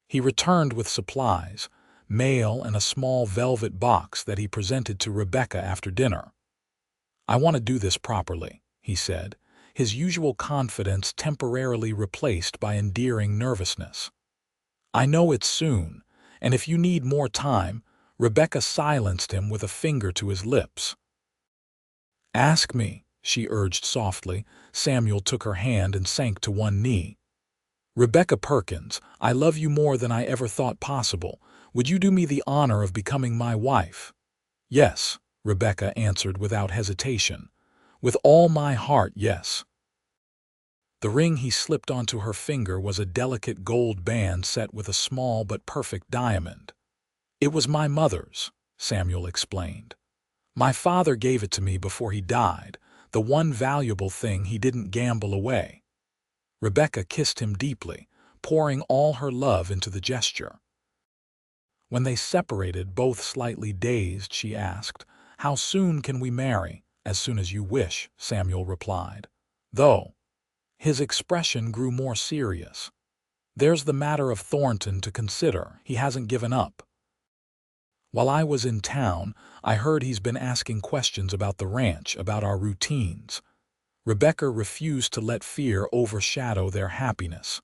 He returned with supplies, mail and a small velvet box that he presented to Rebecca after dinner. "I want to do this properly," he said, his usual confidence temporarily replaced by endearing nervousness. "I know it's soon, and if you need more time," Rebecca silenced him with a finger to his lips. "Ask me," she urged softly. Samuel took her hand and sank to one knee. "Rebecca Perkins, I love you more than I ever thought possible. Would you do me the honor of becoming my wife?" Yes, Rebecca answered without hesitation. With all my heart, yes. The ring he slipped onto her finger was a delicate gold band set with a small but perfect diamond. It was my mother's, Samuel explained. My father gave it to me before he died, the one valuable thing he didn't gamble away. Rebecca kissed him deeply, pouring all her love into the gesture. When they separated, both slightly dazed, she asked, "How soon can we marry?" "As soon as you wish," Samuel replied. Though his expression grew more serious. "There's the matter of Thornton to consider. He hasn't given up. While I was in town, I heard he's been asking questions about the ranch, about our routines." Rebecca refused to let fear overshadow their happiness.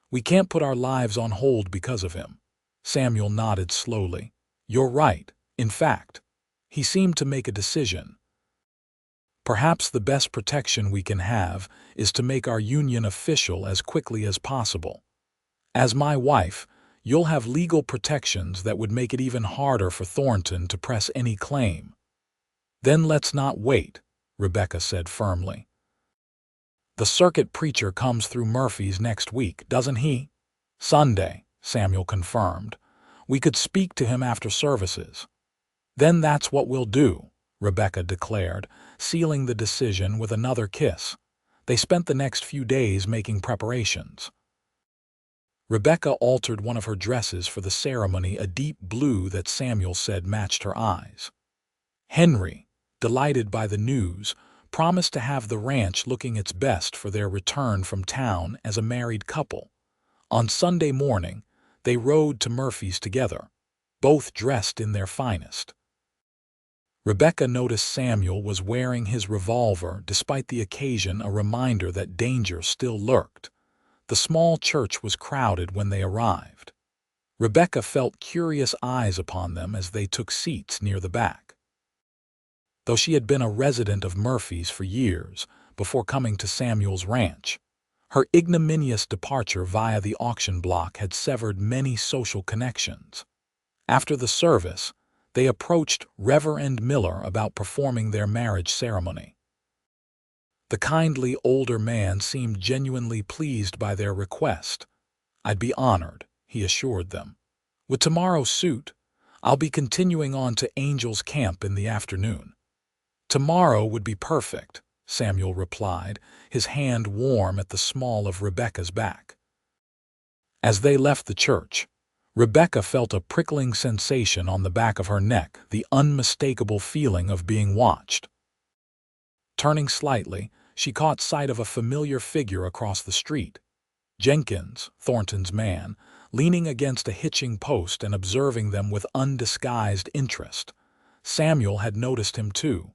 "We can't put our lives on hold because of him." Samuel nodded slowly. "You're right. In fact, he seemed to make a decision. Perhaps the best protection we can have is to make our union official as quickly as possible. As my wife, you'll have legal protections that would make it even harder for Thornton to press any claim." "Then let's not wait," Rebecca said firmly. "The circuit preacher comes through Murphy's next week, doesn't he?" "Sunday," Samuel confirmed. "We could speak to him after services." "Then that's what we'll do," Rebecca declared, sealing the decision with another kiss. They spent the next few days making preparations. Rebecca altered one of her dresses for the ceremony, a deep blue that Samuel said matched her eyes. Henry, delighted by the news, promised to have the ranch looking its best for their return from town as a married couple. On Sunday morning, they rode to Murphy's together, both dressed in their finest. Rebecca noticed Samuel was wearing his revolver, despite the occasion a reminder that danger still lurked. The small church was crowded when they arrived. Rebecca felt curious eyes upon them as they took seats near the back. Though she had been a resident of Murphy's for years before coming to Samuel's ranch, her ignominious departure via the auction block had severed many social connections. After the service, they approached Reverend Miller about performing their marriage ceremony. The kindly older man seemed genuinely pleased by their request. "I'd be honored," he assured them. "With tomorrow's suit, I'll be continuing on to Angel's Camp in the afternoon." "Tomorrow would be perfect," Samuel replied, his hand warm at the small of Rebecca's back. As they left the church, Rebecca felt a prickling sensation on the back of her neck, the unmistakable feeling of being watched. Turning slightly, she caught sight of a familiar figure across the street. Jenkins, Thornton's man, leaning against a hitching post and observing them with undisguised interest. Samuel had noticed him too.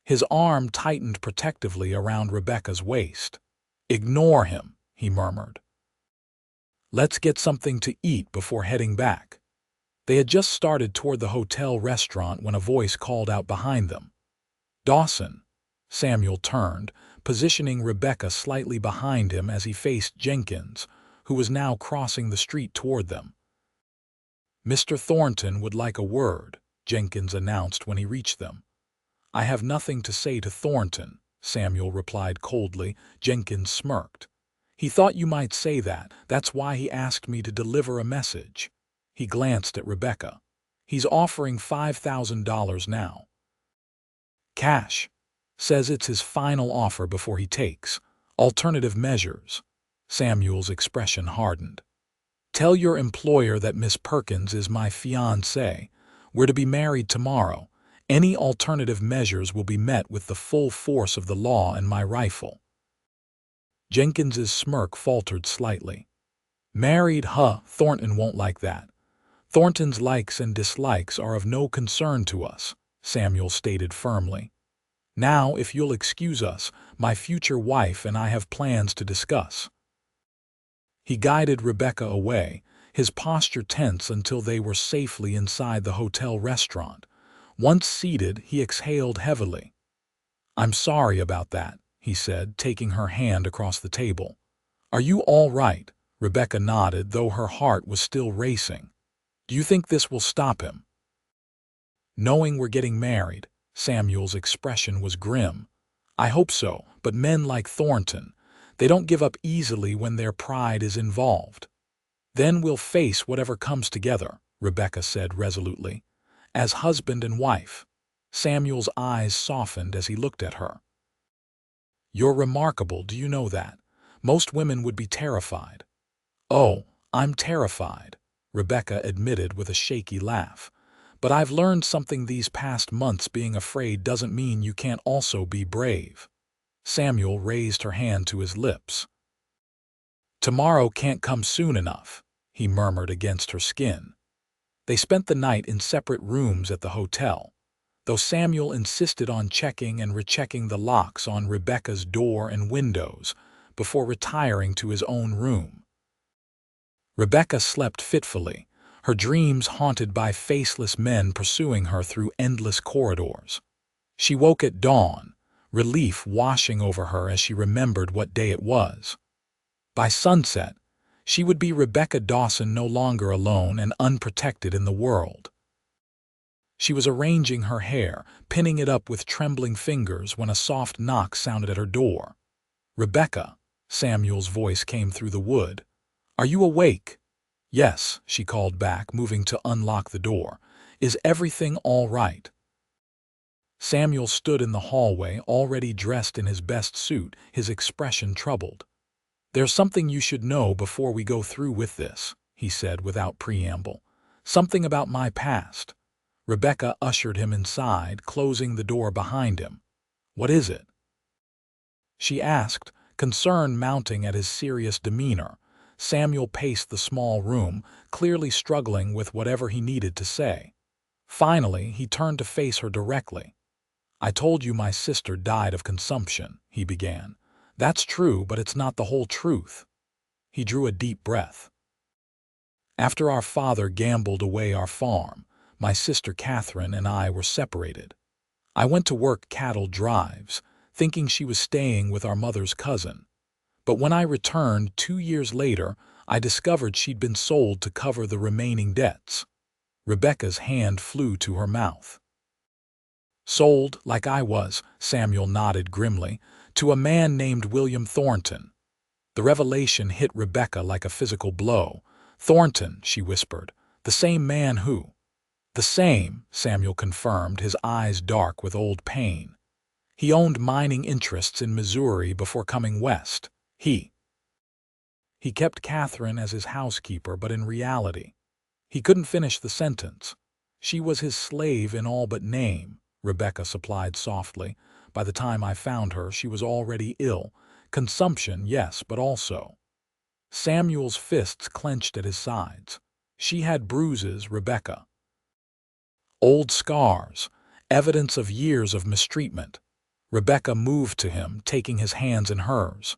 His arm tightened protectively around Rebecca's waist. "Ignore him," he murmured. "Let's get something to eat before heading back." They had just started toward the hotel restaurant when a voice called out behind them. "Dawson." Samuel turned, positioning Rebecca slightly behind him as he faced Jenkins, who was now crossing the street toward them. "Mr. Thornton would like a word," Jenkins announced when he reached them. "I have nothing to say to Thornton," Samuel replied coldly. Jenkins smirked. "He thought you might say that. That's why he asked me to deliver a message." He glanced at Rebecca. "He's offering $5,000 now. Cash. Says it's his final offer before he takes alternative measures." Samuel's expression hardened. "Tell your employer that Miss Perkins is my fiancée. We're to be married tomorrow. Any alternative measures will be met with the full force of the law and my rifle." Jenkins's smirk faltered slightly. "Married, huh? Thornton won't like that." "Thornton's likes and dislikes are of no concern to us," Samuel stated firmly. "Now, if you'll excuse us, my future wife and I have plans to discuss." He guided Rebecca away, his posture tense until they were safely inside the hotel restaurant. Once seated, he exhaled heavily. "I'm sorry about that," he said, taking her hand across the table. "Are you all right?" Rebecca nodded, though her heart was still racing. "Do you think this will stop him?" Knowing we're getting married, Samuel's expression was grim. I hope so, but men like Thornton, they don't give up easily when their pride is involved. Then we'll face whatever comes together, Rebecca said resolutely. As husband and wife. Samuel's eyes softened as he looked at her. You're remarkable, do you know that? Most women would be terrified. Oh, I'm terrified, Rebecca admitted with a shaky laugh. But I've learned something these past months. Being afraid doesn't mean you can't also be brave. Samuel raised her hand to his lips. Tomorrow can't come soon enough, he murmured against her skin. They spent the night in separate rooms at the hotel, though Samuel insisted on checking and rechecking the locks on Rebecca's door and windows before retiring to his own room. Rebecca slept fitfully, her dreams haunted by faceless men pursuing her through endless corridors. She woke at dawn, relief washing over her as she remembered what day it was. By sunset, she would be Rebecca Dawson, no longer alone and unprotected in the world. She was arranging her hair, pinning it up with trembling fingers when a soft knock sounded at her door. Rebecca, Samuel's voice came through the wood. Are you awake? Yes, she called back, moving to unlock the door. Is everything all right? Samuel stood in the hallway, already dressed in his best suit, his expression troubled. There's something you should know before we go through with this, he said without preamble. Something about my past. Rebecca ushered him inside, closing the door behind him. What is it? She asked, concern mounting at his serious demeanor. Samuel paced the small room, clearly struggling with whatever he needed to say. Finally, he turned to face her directly. I told you my sister died of consumption, he began. That's true, but it's not the whole truth. He drew a deep breath. After our father gambled away our farm, my sister Catherine and I were separated. I went to work cattle drives, thinking she was staying with our mother's cousin. But when I returned 2 years later, I discovered she'd been sold to cover the remaining debts. Rebecca's hand flew to her mouth. Sold, like I was, Samuel nodded grimly, to a man named William Thornton. The revelation hit Rebecca like a physical blow. Thornton, she whispered, the same man who… The same, Samuel confirmed, his eyes dark with old pain. He owned mining interests in Missouri before coming west. He kept Catherine as his housekeeper, but in reality, he couldn't finish the sentence. She was his slave in all but name, Rebecca supplied softly. By the time I found her, she was already ill. Consumption, yes, but also… Samuel's fists clenched at his sides. She had bruises, Rebecca. Old scars, evidence of years of mistreatment. Rebecca moved to him, taking his hands in hers.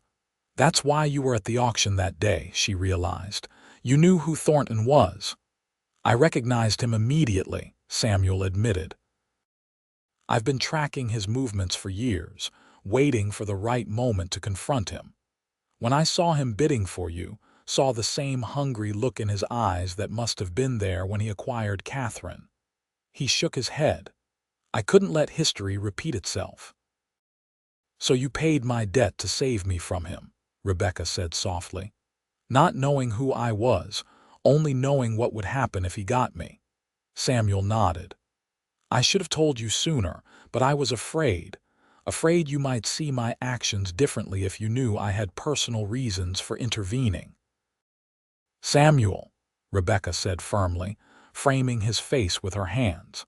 That's why you were at the auction that day, she realized. You knew who Thornton was. I recognized him immediately, Samuel admitted. I've been tracking his movements for years, waiting for the right moment to confront him. When I saw him bidding for you, saw the same hungry look in his eyes that must have been there when he acquired Catherine. He shook his head. I couldn't let history repeat itself. So you paid my debt to save me from him, Rebecca said softly. Not knowing who I was, only knowing what would happen if he got me. Samuel nodded. I should have told you sooner, but I was afraid you might see my actions differently if you knew I had personal reasons for intervening. Samuel, Rebecca said firmly, framing his face with her hands.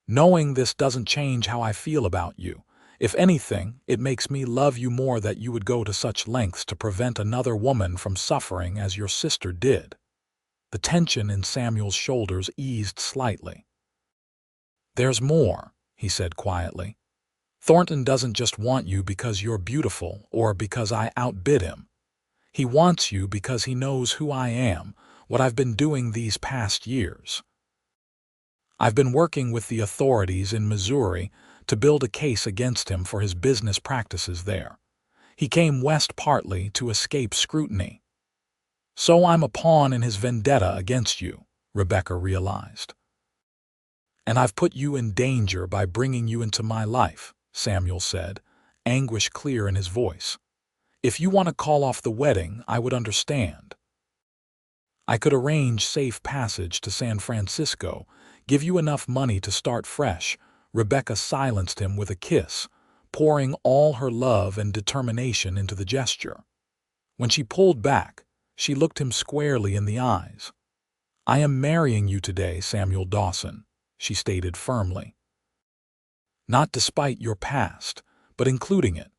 Knowing this doesn't change how I feel about you. If anything, it makes me love you more that you would go to such lengths to prevent another woman from suffering as your sister did. The tension in Samuel's shoulders eased slightly. There's more, he said quietly. Thornton doesn't just want you because you're beautiful or because I outbid him. He wants you because he knows who I am, what I've been doing these past years. I've been working with the authorities in Missouri to build a case against him for his business practices there. He came west partly to escape scrutiny. So I'm a pawn in his vendetta against you, Rebecca realized. "And I've put you in danger by bringing you into my life," Samuel said, anguish clear in his voice. "If you want to call off the wedding, I would understand. I could arrange safe passage to San Francisco, give you enough money to start fresh." Rebecca silenced him with a kiss, pouring all her love and determination into the gesture. When she pulled back, she looked him squarely in the eyes. "I am marrying you today, Samuel Dawson," she stated firmly. "Not despite your past, but including it.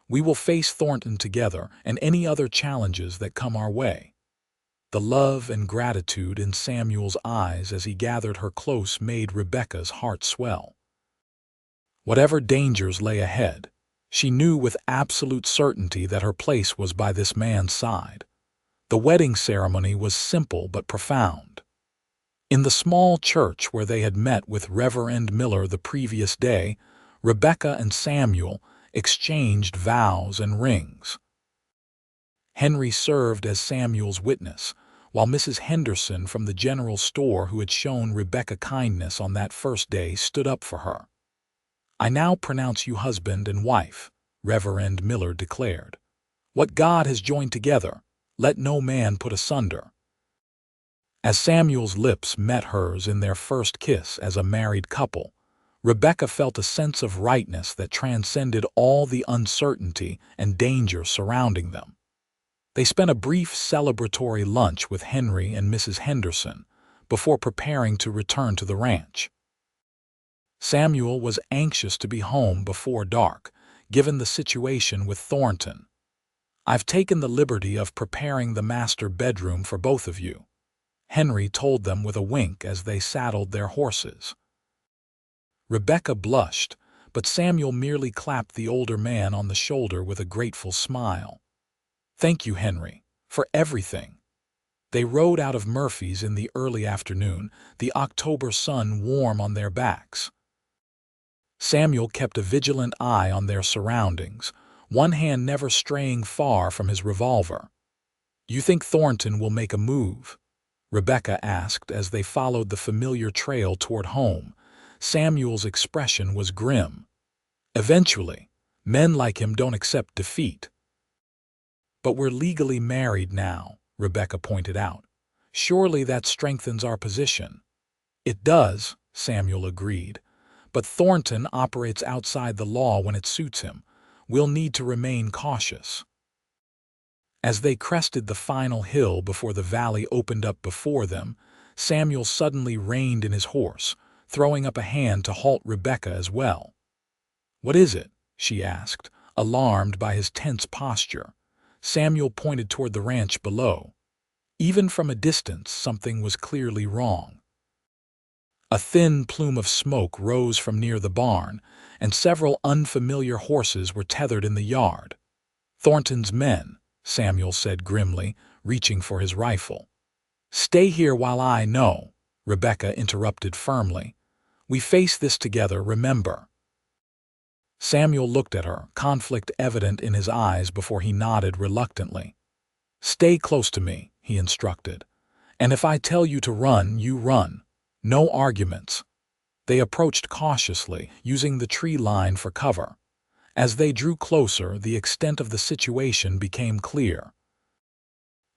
We will face Thornton together and any other challenges that come our way." The love and gratitude in Samuel's eyes as he gathered her close made Rebecca's heart swell. Whatever dangers lay ahead, she knew with absolute certainty that her place was by this man's side. The wedding ceremony was simple but profound. In the small church where they had met with Reverend Miller the previous day, Rebecca and Samuel exchanged vows and rings. Henry served as Samuel's witness, while Mrs. Henderson from the general store who had shown Rebecca kindness on that first day stood up for her. "I now pronounce you husband and wife," Reverend Miller declared. "What God has joined together, let no man put asunder." As Samuel's lips met hers in their first kiss as a married couple, Rebecca felt a sense of rightness that transcended all the uncertainty and danger surrounding them. They spent a brief celebratory lunch with Henry and Mrs. Henderson before preparing to return to the ranch. Samuel was anxious to be home before dark, given the situation with Thornton. "I've taken the liberty of preparing the master bedroom for both of you," Henry told them with a wink as they saddled their horses. Rebecca blushed, but Samuel merely clapped the older man on the shoulder with a grateful smile. "Thank you, Henry, for everything." They rode out of Murphy's in the early afternoon, the October sun warm on their backs. Samuel kept a vigilant eye on their surroundings, one hand never straying far from his revolver. "You think Thornton will make a move?" Rebecca asked as they followed the familiar trail toward home. Samuel's expression was grim. "Eventually, men like him don't accept defeat." "But we're legally married now," Rebecca pointed out. "Surely that strengthens our position." "It does," Samuel agreed. "But Thornton operates outside the law when it suits him. We'll need to remain cautious." As they crested the final hill before the valley opened up before them, Samuel suddenly reined in his horse, throwing up a hand to halt Rebecca as well. "What is it?" she asked, alarmed by his tense posture. Samuel pointed toward the ranch below. Even from a distance, something was clearly wrong. A thin plume of smoke rose from near the barn, and several unfamiliar horses were tethered in the yard. "Thornton's men," Samuel said grimly, reaching for his rifle. "Stay here while I know," Rebecca interrupted firmly. "We face this together, remember." Samuel looked at her, conflict evident in his eyes before he nodded reluctantly. "Stay close to me," he instructed. "And if I tell you to run, you run. No arguments." They approached cautiously, using the tree line for cover. As they drew closer, the extent of the situation became clear.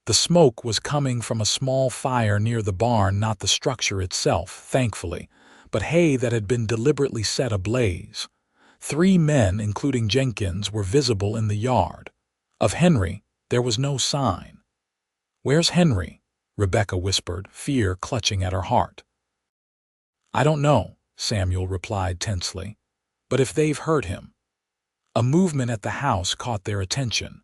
The smoke was coming from a small fire near the barn, not the structure itself, thankfully, but hay that had been deliberately set ablaze. 3 men, including Jenkins, were visible in the yard. Of Henry, there was no sign. "Where's Henry?" Rebecca whispered, fear clutching at her heart. "I don't know," Samuel replied tensely. "But if they've hurt him." A movement at the house caught their attention.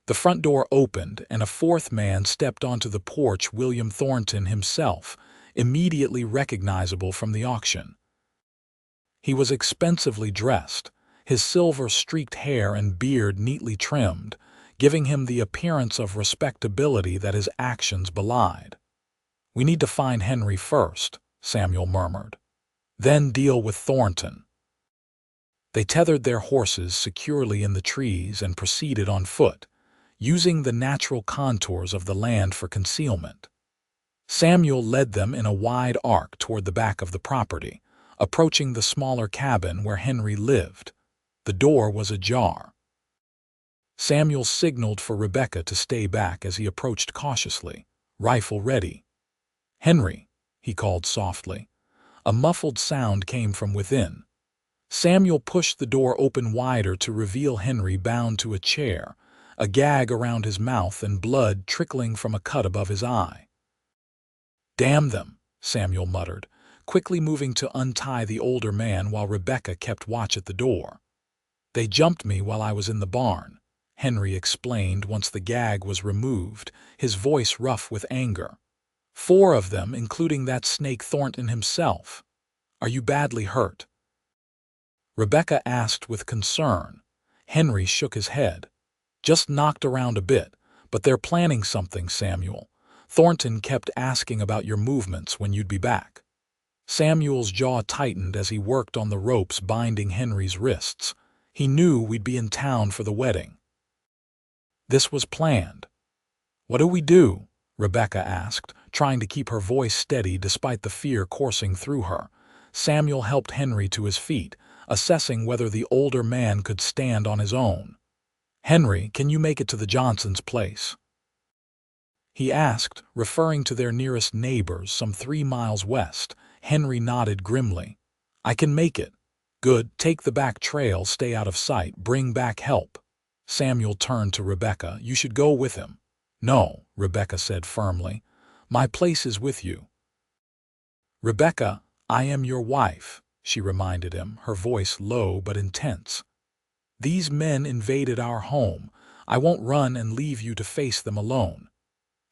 The front door opened, and a 4th man stepped onto the porch, William Thornton himself, immediately recognizable from the auction. He was expensively dressed, his silver-streaked hair and beard neatly trimmed, giving him the appearance of respectability that his actions belied. "We need to find Henry first," Samuel murmured. "Then deal with Thornton." They tethered their horses securely in the trees and proceeded on foot, using the natural contours of the land for concealment. Samuel led them in a wide arc toward the back of the property, approaching the smaller cabin where Henry lived. The door was ajar. Samuel signaled for Rebecca to stay back as he approached cautiously, rifle ready. "Henry," he called softly. A muffled sound came from within. Samuel pushed the door open wider to reveal Henry bound to a chair, a gag around his mouth and blood trickling from a cut above his eye. "Damn them," Samuel muttered, quickly moving to untie the older man while Rebecca kept watch at the door. "They jumped me while I was in the barn," Henry explained once the gag was removed, his voice rough with anger. "4 of them, including that snake Thornton himself. Are you badly hurt?" Rebecca asked with concern. Henry shook his head. "Just knocked around a bit, but they're planning something, Samuel. Thornton kept asking about your movements when you'd be back." Samuel's jaw tightened as he worked on the ropes binding Henry's wrists. He knew we'd be in town for the wedding. This was planned. "What do we do?" Rebecca asked, trying to keep her voice steady despite the fear coursing through her. Samuel helped Henry to his feet, assessing whether the older man could stand on his own. "Henry, can you make it to the Johnsons' place?" he asked, referring to their nearest neighbors some 3 miles west. Henry nodded grimly. "I can make it." "Good, take the back trail, stay out of sight, bring back help." Samuel turned to Rebecca. "You should go with him." "No," Rebecca said firmly. "My place is with you." "Rebecca, I am your wife," she reminded him, her voice low but intense. "These men invaded our home. I won't run and leave you to face them alone."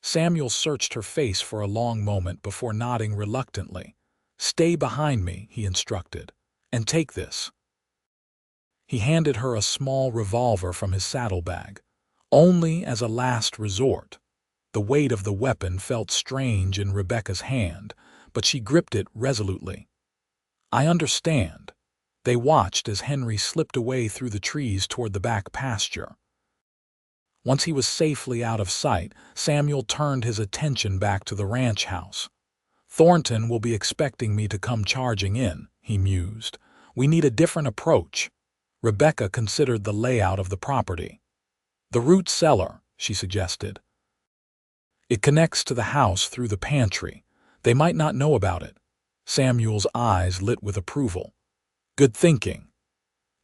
Samuel searched her face for a long moment before nodding reluctantly. "Stay behind me," he instructed, "and take this." He handed her a small revolver from his saddlebag, only as a last resort. The weight of the weapon felt strange in Rebecca's hand, but she gripped it resolutely. "I understand." They watched as Henry slipped away through the trees toward the back pasture. Once he was safely out of sight, Samuel turned his attention back to the ranch house. "Thornton will be expecting me to come charging in," he mused. "We need a different approach." Rebecca considered the layout of the property. "The root cellar," she suggested. "It connects to the house through the pantry. They might not know about it." Samuel's eyes lit with approval. "Good thinking."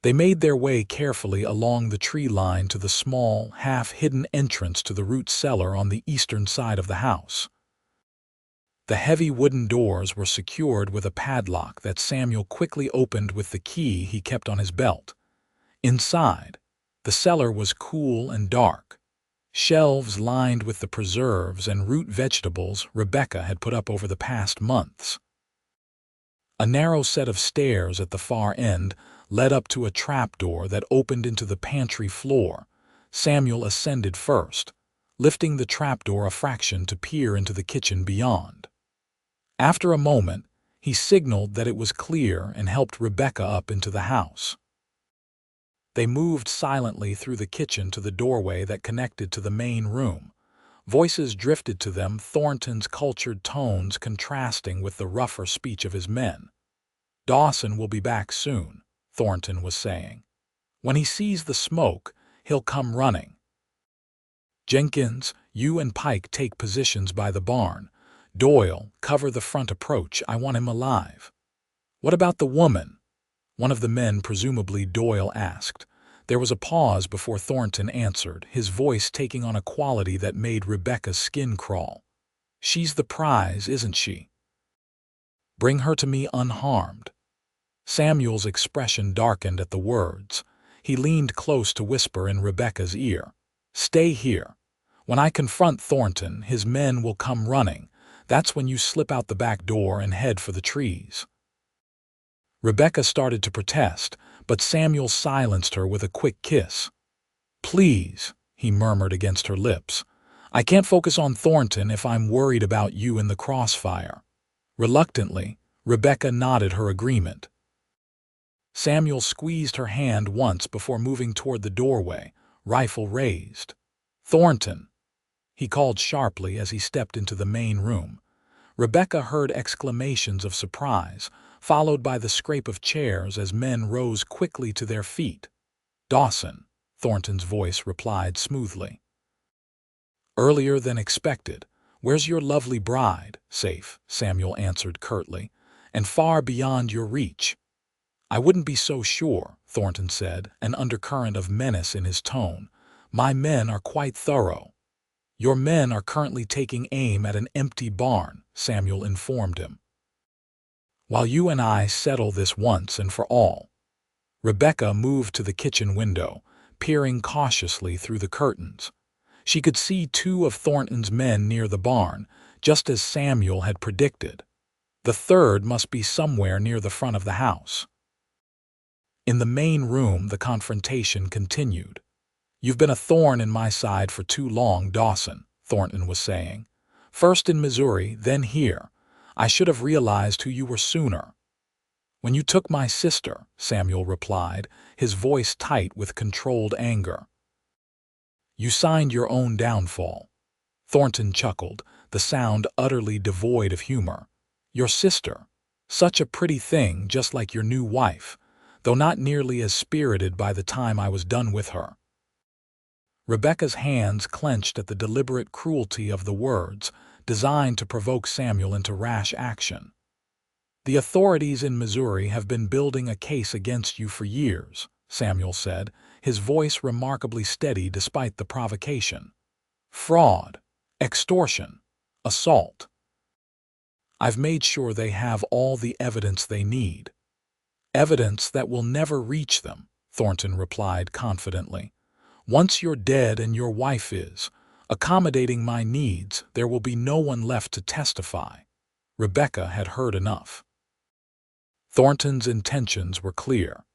They made their way carefully along the tree line to the small, half-hidden entrance to the root cellar on the eastern side of the house. The heavy wooden doors were secured with a padlock that Samuel quickly opened with the key he kept on his belt. Inside, the cellar was cool and dark. Shelves lined with the preserves and root vegetables Rebecca had put up over the past months. A narrow set of stairs at the far end led up to a trapdoor that opened into the pantry floor. Samuel ascended first, lifting the trapdoor a fraction to peer into the kitchen beyond. After a moment, he signaled that it was clear and helped Rebecca up into the house. They moved silently through the kitchen to the doorway that connected to the main room. Voices drifted to them, Thornton's cultured tones contrasting with the rougher speech of his men. "Dawson will be back soon," Thornton was saying. "When he sees the smoke, he'll come running. Jenkins, you and Pike take positions by the barn. Doyle, cover the front approach. I want him alive." "What about the woman?" one of the men, presumably Doyle, asked. There was a pause before Thornton answered, his voice taking on a quality that made Rebecca's skin crawl. "She's the prize, isn't she? Bring her to me unharmed." Samuel's expression darkened at the words. He leaned close to whisper in Rebecca's ear. "Stay here. When I confront Thornton, his men will come running. That's when you slip out the back door and head for the trees." Rebecca started to protest, but Samuel silenced her with a quick kiss. "Please," he murmured against her lips. "I can't focus on Thornton if I'm worried about you in the crossfire." Reluctantly, Rebecca nodded her agreement. Samuel squeezed her hand once before moving toward the doorway, rifle raised. "Thornton," he called sharply as he stepped into the main room. Rebecca heard exclamations of surprise, followed by the scrape of chairs as men rose quickly to their feet. "Dawson," Thornton's voice replied smoothly. "Earlier than expected. Where's your lovely bride?" "Safe," Samuel answered curtly, "and far beyond your reach." "I wouldn't be so sure," Thornton said, an undercurrent of menace in his tone. "My men are quite thorough." "Your men are currently taking aim at an empty barn," Samuel informed him. "While you and I settle this once and for all." Rebecca moved to the kitchen window, peering cautiously through the curtains. She could see two of Thornton's men near the barn, just as Samuel had predicted. The third must be somewhere near the front of the house. In the main room, the confrontation continued. "You've been a thorn in my side for too long, Dawson," Thornton was saying. "First in Missouri, then here. I should have realized who you were sooner." "When you took my sister," Samuel replied, his voice tight with controlled anger. "You signed your own downfall." Thornton chuckled, the sound utterly devoid of humor. "Your sister. Such a pretty thing, just like your new wife, though not nearly as spirited by the time I was done with her." Rebecca's hands clenched at the deliberate cruelty of the words, designed to provoke Samuel into rash action. "The authorities in Missouri have been building a case against you for years," Samuel said, his voice remarkably steady despite the provocation. "Fraud, extortion, assault. I've made sure they have all the evidence they need." "Evidence that will never reach them," Thornton replied confidently. "Once you're dead and your wife is, accommodating my needs, there will be no one left to testify." Rebecca had heard enough. Thornton's intentions were clear,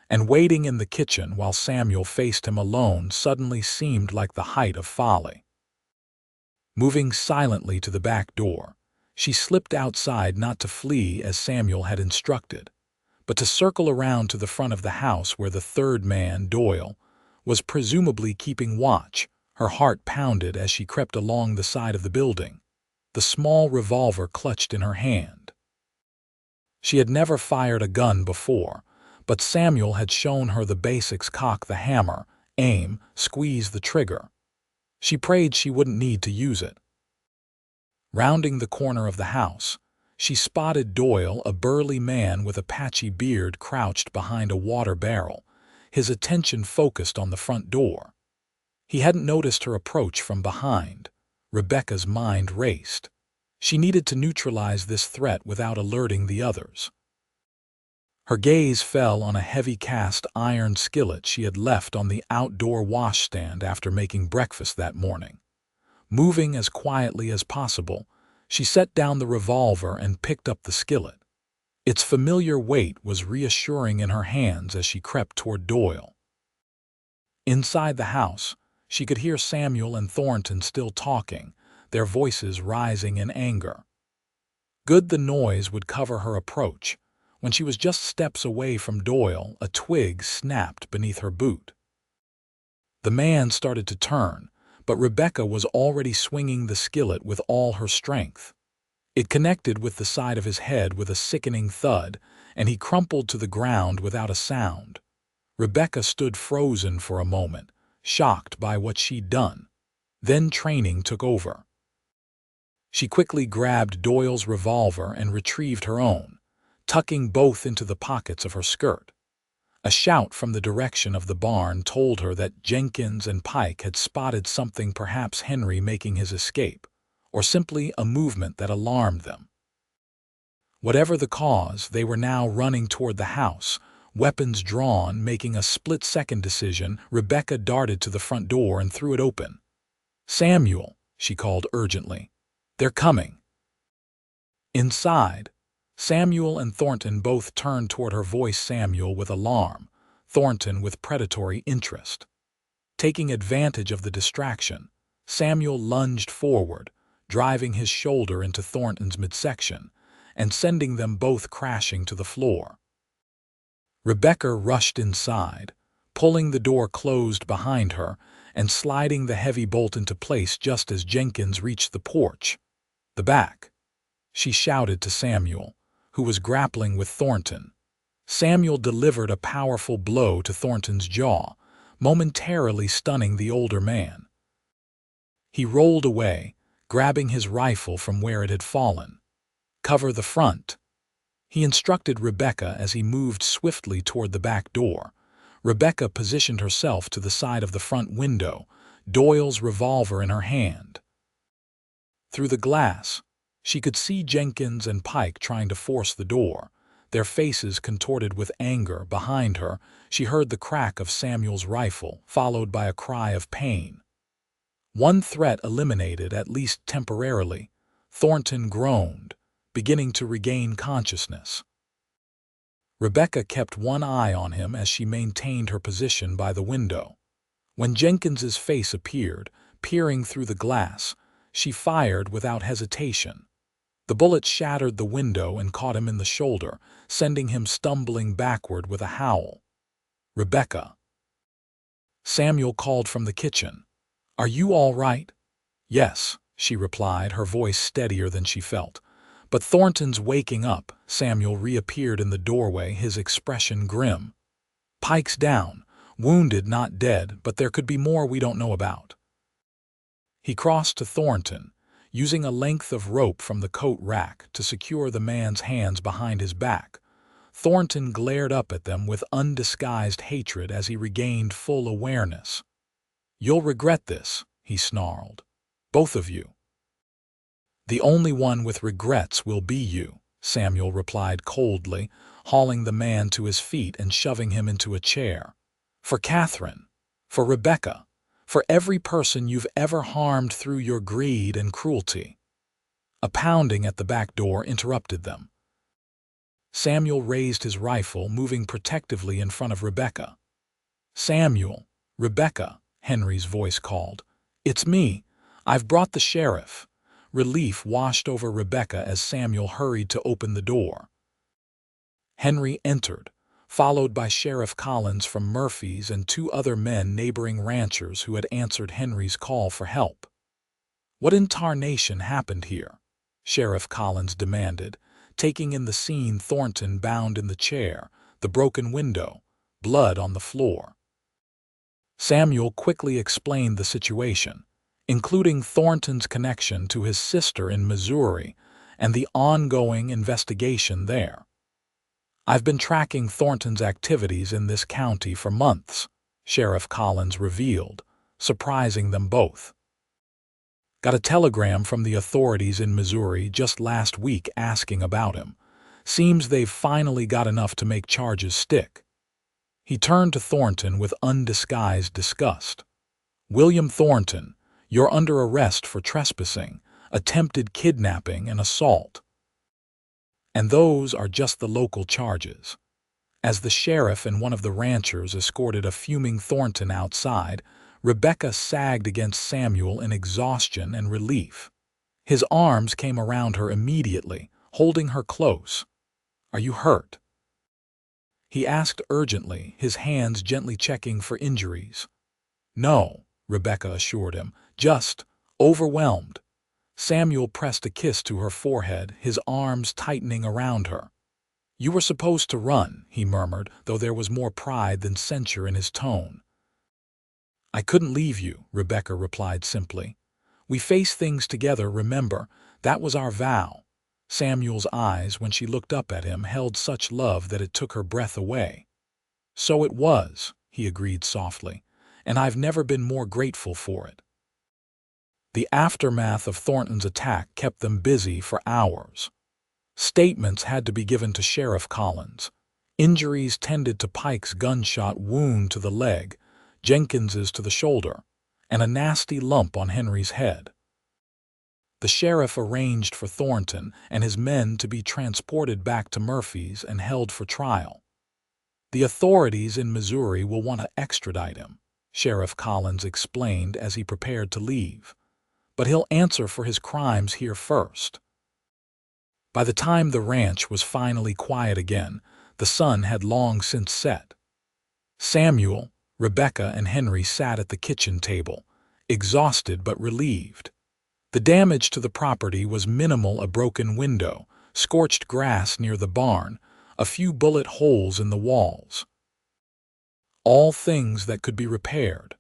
and waiting in the kitchen while Samuel faced him alone suddenly seemed like the height of folly. Moving silently to the back door, she slipped outside, not to flee as Samuel had instructed, but to circle around to the front of the house where the third man, Doyle, was presumably keeping watch. Her heart pounded as she crept along the side of the building, the small revolver clutched in her hand. She had never fired a gun before, but Samuel had shown her the basics: cock the hammer, aim, squeeze the trigger. She prayed she wouldn't need to use it. Rounding the corner of the house, she spotted Doyle, a burly man with a patchy beard, crouched behind a water barrel, his attention focused on the front door. He hadn't noticed her approach from behind. Rebecca's mind raced. She needed to neutralize this threat without alerting the others. Her gaze fell on a heavy cast iron skillet she had left on the outdoor washstand after making breakfast that morning. Moving as quietly as possible, she set down the revolver and picked up the skillet. Its familiar weight was reassuring in her hands as she crept toward Doyle. Inside the house, she could hear Samuel and Thornton still talking, their voices rising in anger. Good the noise would cover her approach. When she was just steps away from Doyle, a twig snapped beneath her boot. The man started to turn, but Rebecca was already swinging the skillet with all her strength. It connected with the side of his head with a sickening thud, and he crumpled to the ground without a sound. Rebecca stood frozen for a moment, shocked by what she'd done. Then training took over. She quickly grabbed Doyle's revolver and retrieved her own, tucking both into the pockets of her skirt. A shout from the direction of the barn told her that Jenkins and Pike had spotted something, perhaps Henry making his escape, or simply a movement that alarmed them. Whatever the cause, they were now running toward the house, weapons drawn. Making a split-second decision, Rebecca darted to the front door and threw it open. "Samuel," she called urgently. "They're coming." Inside, Samuel and Thornton both turned toward her voice, Samuel with alarm, Thornton with predatory interest. Taking advantage of the distraction, Samuel lunged forward, driving his shoulder into Thornton's midsection and sending them both crashing to the floor. Rebecca rushed inside, pulling the door closed behind her and sliding the heavy bolt into place just as Jenkins reached the porch. "The back," she shouted to Samuel, who was grappling with Thornton. Samuel delivered a powerful blow to Thornton's jaw, momentarily stunning the older man. He rolled away, grabbing his rifle from where it had fallen. "Cover the front," he instructed Rebecca as he moved swiftly toward the back door. Rebecca positioned herself to the side of the front window, Doyle's revolver in her hand. Through the glass, she could see Jenkins and Pike trying to force the door, their faces contorted with anger. Behind her, she heard the crack of Samuel's rifle, followed by a cry of pain. One threat eliminated, at least temporarily, Thornton groaned, beginning to regain consciousness. Rebecca kept one eye on him as she maintained her position by the window. When Jenkins's face appeared, peering through the glass, she fired without hesitation. The bullet shattered the window and caught him in the shoulder, sending him stumbling backward with a howl. "Rebecca!" Samuel called from the kitchen. "Are you all right?" "Yes," she replied, her voice steadier than she felt. "But Thornton's waking up." Samuel reappeared in the doorway, his expression grim. "Pike's down, wounded, not dead, but there could be more we don't know about." He crossed to Thornton, using a length of rope from the coat rack to secure the man's hands behind his back. Thornton glared up at them with undisguised hatred as he regained full awareness. "You'll regret this," he snarled. "Both of you." "The only one with regrets will be you," Samuel replied coldly, hauling the man to his feet and shoving him into a chair. "For Catherine, for Rebecca, for every person you've ever harmed through your greed and cruelty." A pounding at the back door interrupted them. Samuel raised his rifle, moving protectively in front of Rebecca. "Samuel, Rebecca," Henry's voice called. "It's me. I've brought the sheriff." Relief washed over Rebecca as Samuel hurried to open the door. Henry entered, followed by Sheriff Collins from Murphy's and two other men, neighboring ranchers who had answered Henry's call for help. "What in tarnation happened here?" Sheriff Collins demanded, taking in the scene: Thornton bound in the chair, the broken window, blood on the floor. Samuel quickly explained the situation, including Thornton's connection to his sister in Missouri and the ongoing investigation there. "I've been tracking Thornton's activities in this county for months," Sheriff Collins revealed, surprising them both. "Got a telegram from the authorities in Missouri just last week asking about him. Seems they've finally got enough to make charges stick." He turned to Thornton with undisguised disgust. "William Thornton, you're under arrest for trespassing, attempted kidnapping, and assault. And those are just the local charges." As the sheriff and one of the ranchers escorted a fuming Thornton outside, Rebecca sagged against Samuel in exhaustion and relief. His arms came around her immediately, holding her close. "Are you hurt?" he asked urgently, his hands gently checking for injuries. "No," Rebecca assured him, "just overwhelmed." Samuel pressed a kiss to her forehead, his arms tightening around her. "You were supposed to run," he murmured, though there was more pride than censure in his tone. "I couldn't leave you," Rebecca replied simply. "We face things together, remember? That was our vow." Samuel's eyes, when she looked up at him, held such love that it took her breath away. "So it was," he agreed softly, "and I've never been more grateful for it." The aftermath of Thornton's attack kept them busy for hours. Statements had to be given to Sheriff Collins. Injuries tended to Pike's gunshot wound to the leg, Jenkins's to the shoulder, and a nasty lump on Henry's head. The sheriff arranged for Thornton and his men to be transported back to Murphy's and held for trial. "The authorities in Missouri will want to extradite him," Sheriff Collins explained as he prepared to leave. "But he'll answer for his crimes here first." By the time the ranch was finally quiet again, the sun had long since set. Samuel, Rebecca, and Henry sat at the kitchen table, exhausted but relieved. The damage to the property was minimal: a broken window, scorched grass near the barn, a few bullet holes in the walls. All things that could be repaired.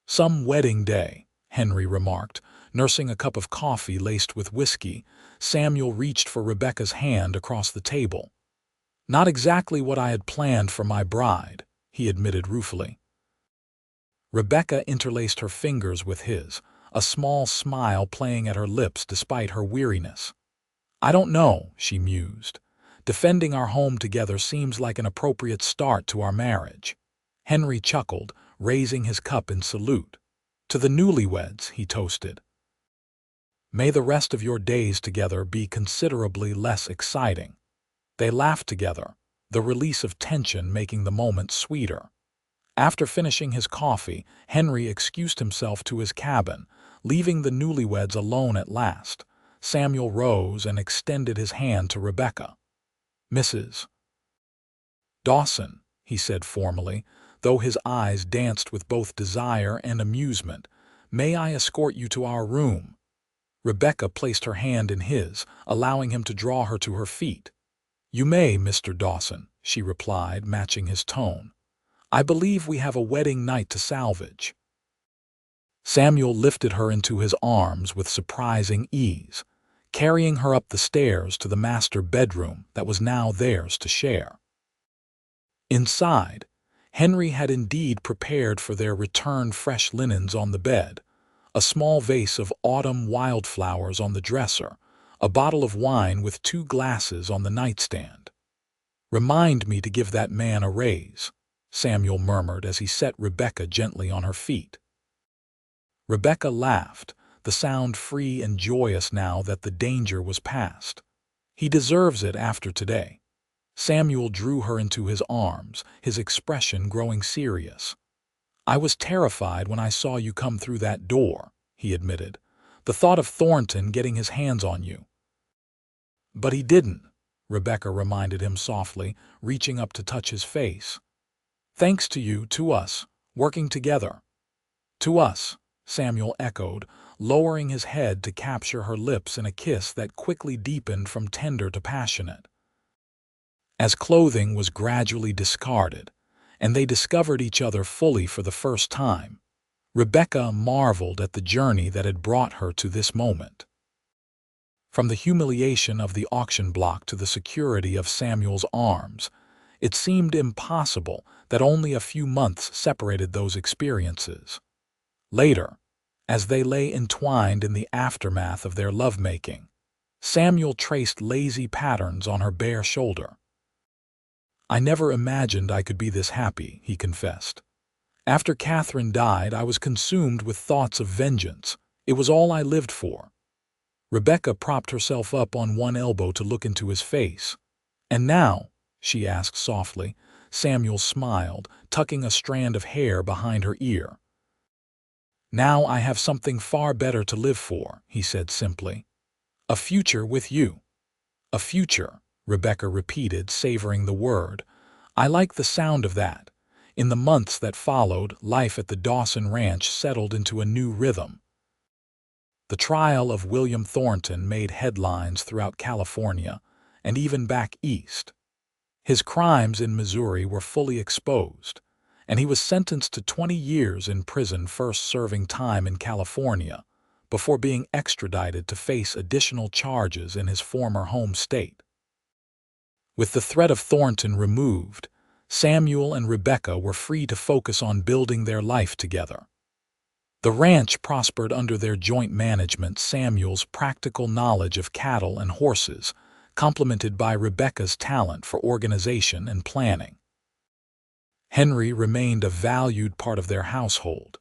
"Some wedding day," Henry remarked, nursing a cup of coffee laced with whiskey. Samuel reached for Rebecca's hand across the table. "Not exactly what I had planned for my bride," he admitted ruefully. Rebecca interlaced her fingers with his, a small smile playing at her lips despite her weariness. "I don't know," she mused. "Defending our home together seems like an appropriate start to our marriage." Henry chuckled, raising his cup in salute. "To the newlyweds," he toasted. "May the rest of your days together be considerably less exciting." They laughed together, the release of tension making the moment sweeter. After finishing his coffee, Henry excused himself to his cabin, leaving the newlyweds alone at last. Samuel rose and extended his hand to Rebecca. "Mrs. Dawson," he said formally, though his eyes danced with both desire and amusement, "may I escort you to our room?" Rebecca placed her hand in his, allowing him to draw her to her feet. "You may, Mr. Dawson," she replied, matching his tone. "I believe we have a wedding night to salvage." Samuel lifted her into his arms with surprising ease, carrying her up the stairs to the master bedroom that was now theirs to share. Inside, Henry had indeed prepared for their return fresh linens on the bed, a small vase of autumn wildflowers on the dresser, a bottle of wine with 2 glasses on the nightstand. "Remind me to give that man a raise," Samuel murmured as he set Rebecca gently on her feet. Rebecca laughed, the sound free and joyous now that the danger was past. "He deserves it after today." Samuel drew her into his arms, his expression growing serious. "I was terrified when I saw you come through that door," he admitted. "The thought of Thornton getting his hands on you." "But he didn't," Rebecca reminded him softly, reaching up to touch his face. "Thanks to you, to us, working together." "To us," Samuel echoed, lowering his head to capture her lips in a kiss that quickly deepened from tender to passionate. As clothing was gradually discarded, and they discovered each other fully for the first time, Rebecca marveled at the journey that had brought her to this moment. From the humiliation of the auction block to the security of Samuel's arms, it seemed impossible that only a few months separated those experiences. Later, as they lay entwined in the aftermath of their lovemaking, Samuel traced lazy patterns on her bare shoulder. "I never imagined I could be this happy," he confessed. "After Catherine died, I was consumed with thoughts of vengeance. It was all I lived for." Rebecca propped herself up on one elbow to look into his face. "And now?" she asked softly. Samuel smiled, tucking a strand of hair behind her ear. "Now I have something far better to live for," he said simply. "A future with you." "A future," Rebecca repeated, savoring the word. "I like the sound of that." In the months that followed, life at the Dawson Ranch settled into a new rhythm. The trial of William Thornton made headlines throughout California, and even back east. His crimes in Missouri were fully exposed, and he was sentenced to 20 years in prison, first serving time in California, before being extradited to face additional charges in his former home state. With the threat of Thornton removed, Samuel and Rebecca were free to focus on building their life together. The ranch prospered under their joint management. Samuel's practical knowledge of cattle and horses, complemented by Rebecca's talent for organization and planning. Henry remained a valued part of their household,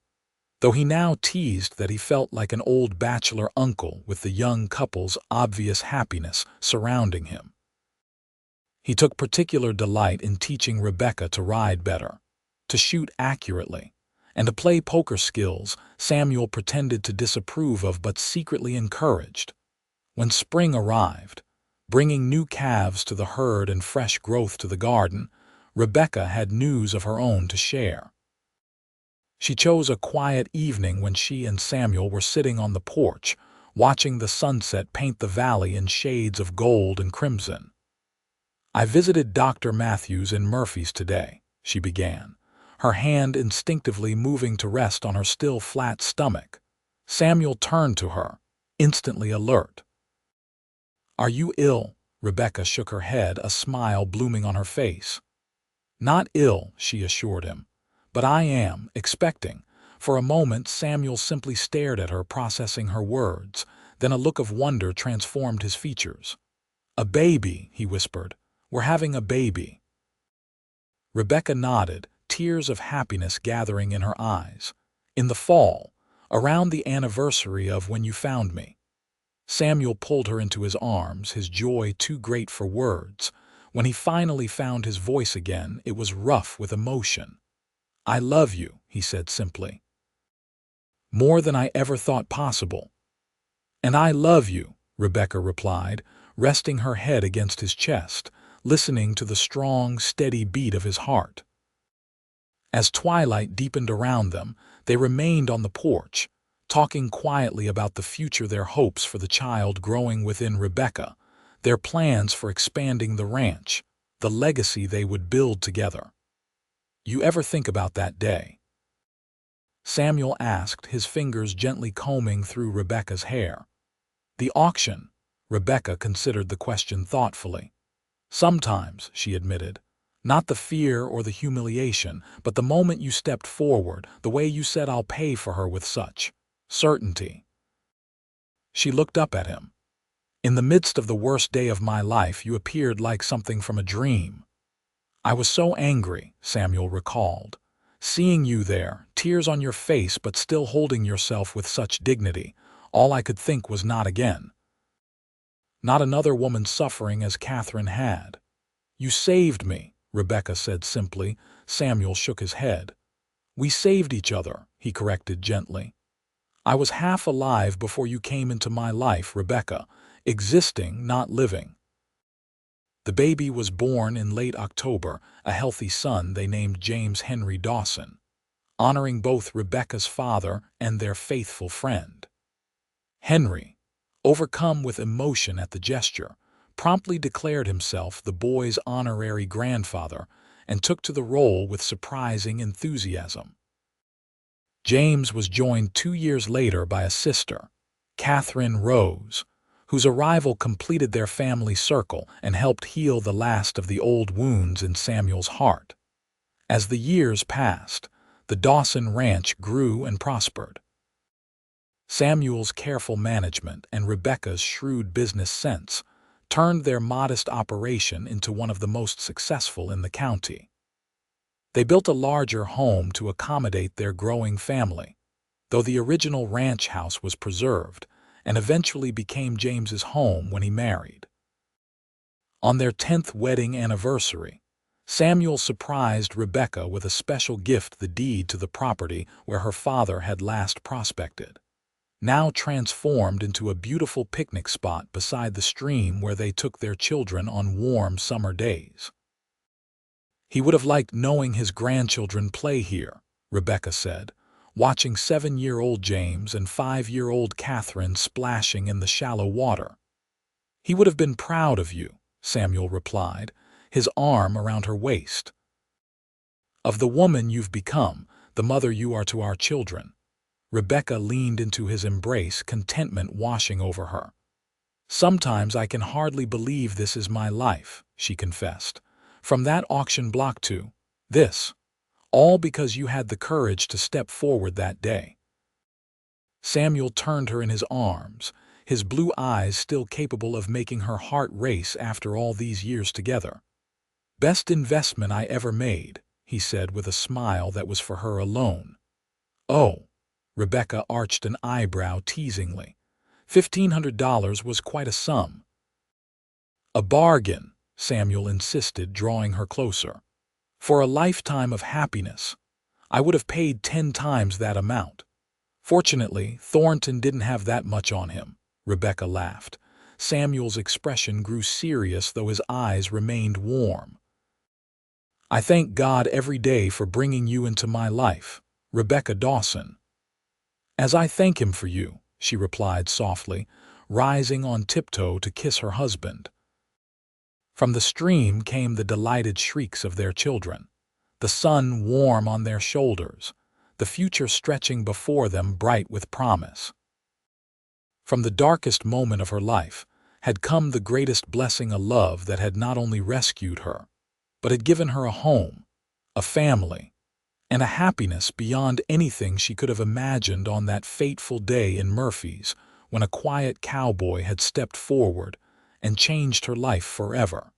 though he now teased that he felt like an old bachelor uncle with the young couple's obvious happiness surrounding him. He took particular delight in teaching Rebecca to ride better, to shoot accurately, and to play poker skills Samuel pretended to disapprove of but secretly encouraged. When spring arrived, bringing new calves to the herd and fresh growth to the garden, Rebecca had news of her own to share. She chose a quiet evening when she and Samuel were sitting on the porch, watching the sunset paint the valley in shades of gold and crimson. "I visited Dr. Matthews in Murphy's today," she began, her hand instinctively moving to rest on her still flat stomach. Samuel turned to her, instantly alert. "Are you ill?" Rebecca shook her head, a smile blooming on her face. "Not ill," she assured him, "but I am expecting." For a moment, Samuel simply stared at her, processing her words. Then a look of wonder transformed his features. "A baby," he whispered. "We're having a baby." Rebecca nodded, tears of happiness gathering in her eyes. "In the fall, around the anniversary of when you found me." Samuel pulled her into his arms, his joy too great for words. When he finally found his voice again, it was rough with emotion. "I love you," he said simply. "More than I ever thought possible." "And I love you," Rebecca replied, resting her head against his chest, listening to the strong, steady beat of his heart. As twilight deepened around them, they remained on the porch, talking quietly about the future, their hopes for the child growing within Rebecca, their plans for expanding the ranch, the legacy they would build together. "You ever think about that day?" Samuel asked, his fingers gently combing through Rebecca's hair. "The auction?" Rebecca considered the question thoughtfully. "Sometimes," she admitted. "Not the fear or the humiliation, but the moment you stepped forward, the way you said I'll pay for her with such certainty." She looked up at him. "In the midst of the worst day of my life, you appeared like something from a dream." "I was so angry," Samuel recalled. "Seeing you there, tears on your face but still holding yourself with such dignity, all I could think was not again. Not another woman suffering as Catherine had." "You saved me," Rebecca said simply. Samuel shook his head. "We saved each other," he corrected gently. "I was half alive before you came into my life, Rebecca, existing, not living." The baby was born in late October, a healthy son they named James Henry Dawson, honoring both Rebecca's father and their faithful friend. Henry, overcome with emotion at the gesture, promptly declared himself the boy's honorary grandfather and took to the role with surprising enthusiasm. James was joined 2 years later by a sister, Catherine Rose, whose arrival completed their family circle and helped heal the last of the old wounds in Samuel's heart. As the years passed, the Dawson Ranch grew and prospered. Samuel's careful management and Rebecca's shrewd business sense turned their modest operation into one of the most successful in the county. They built a larger home to accommodate their growing family, though the original ranch house was preserved and eventually became James's home when he married. On their 10th wedding anniversary, Samuel surprised Rebecca with a special gift, the deed to the property where her father had last prospected, now transformed into a beautiful picnic spot beside the stream where they took their children on warm summer days. "He would have liked knowing his grandchildren play here," Rebecca said, watching 7-year-old James and 5-year-old Catherine splashing in the shallow water. "He would have been proud of you," Samuel replied, his arm around her waist. "Of the woman you've become, the mother you are to our children." Rebecca leaned into his embrace, contentment washing over her. "Sometimes I can hardly believe this is my life," she confessed. "From that auction block to this, all because you had the courage to step forward that day." Samuel turned her in his arms, his blue eyes still capable of making her heart race after all these years together. "Best investment I ever made," he said with a smile that was for her alone. "Oh," Rebecca arched an eyebrow teasingly. $1,500 was quite a sum." "A bargain," Samuel insisted, drawing her closer. "For a lifetime of happiness, I would have paid 10 times that amount." "Fortunately, Thornton didn't have that much on him," Rebecca laughed. Samuel's expression grew serious, though his eyes remained warm. "I thank God every day for bringing you into my life, Rebecca Dawson." "As I thank him for you," she replied softly, rising on tiptoe to kiss her husband. From the stream came the delighted shrieks of their children, the sun warm on their shoulders, the future stretching before them bright with promise. From the darkest moment of her life had come the greatest blessing, a love that had not only rescued her, but had given her a home, a family, and a happiness beyond anything she could have imagined on that fateful day in Murphy's when a quiet cowboy had stepped forward and changed her life forever.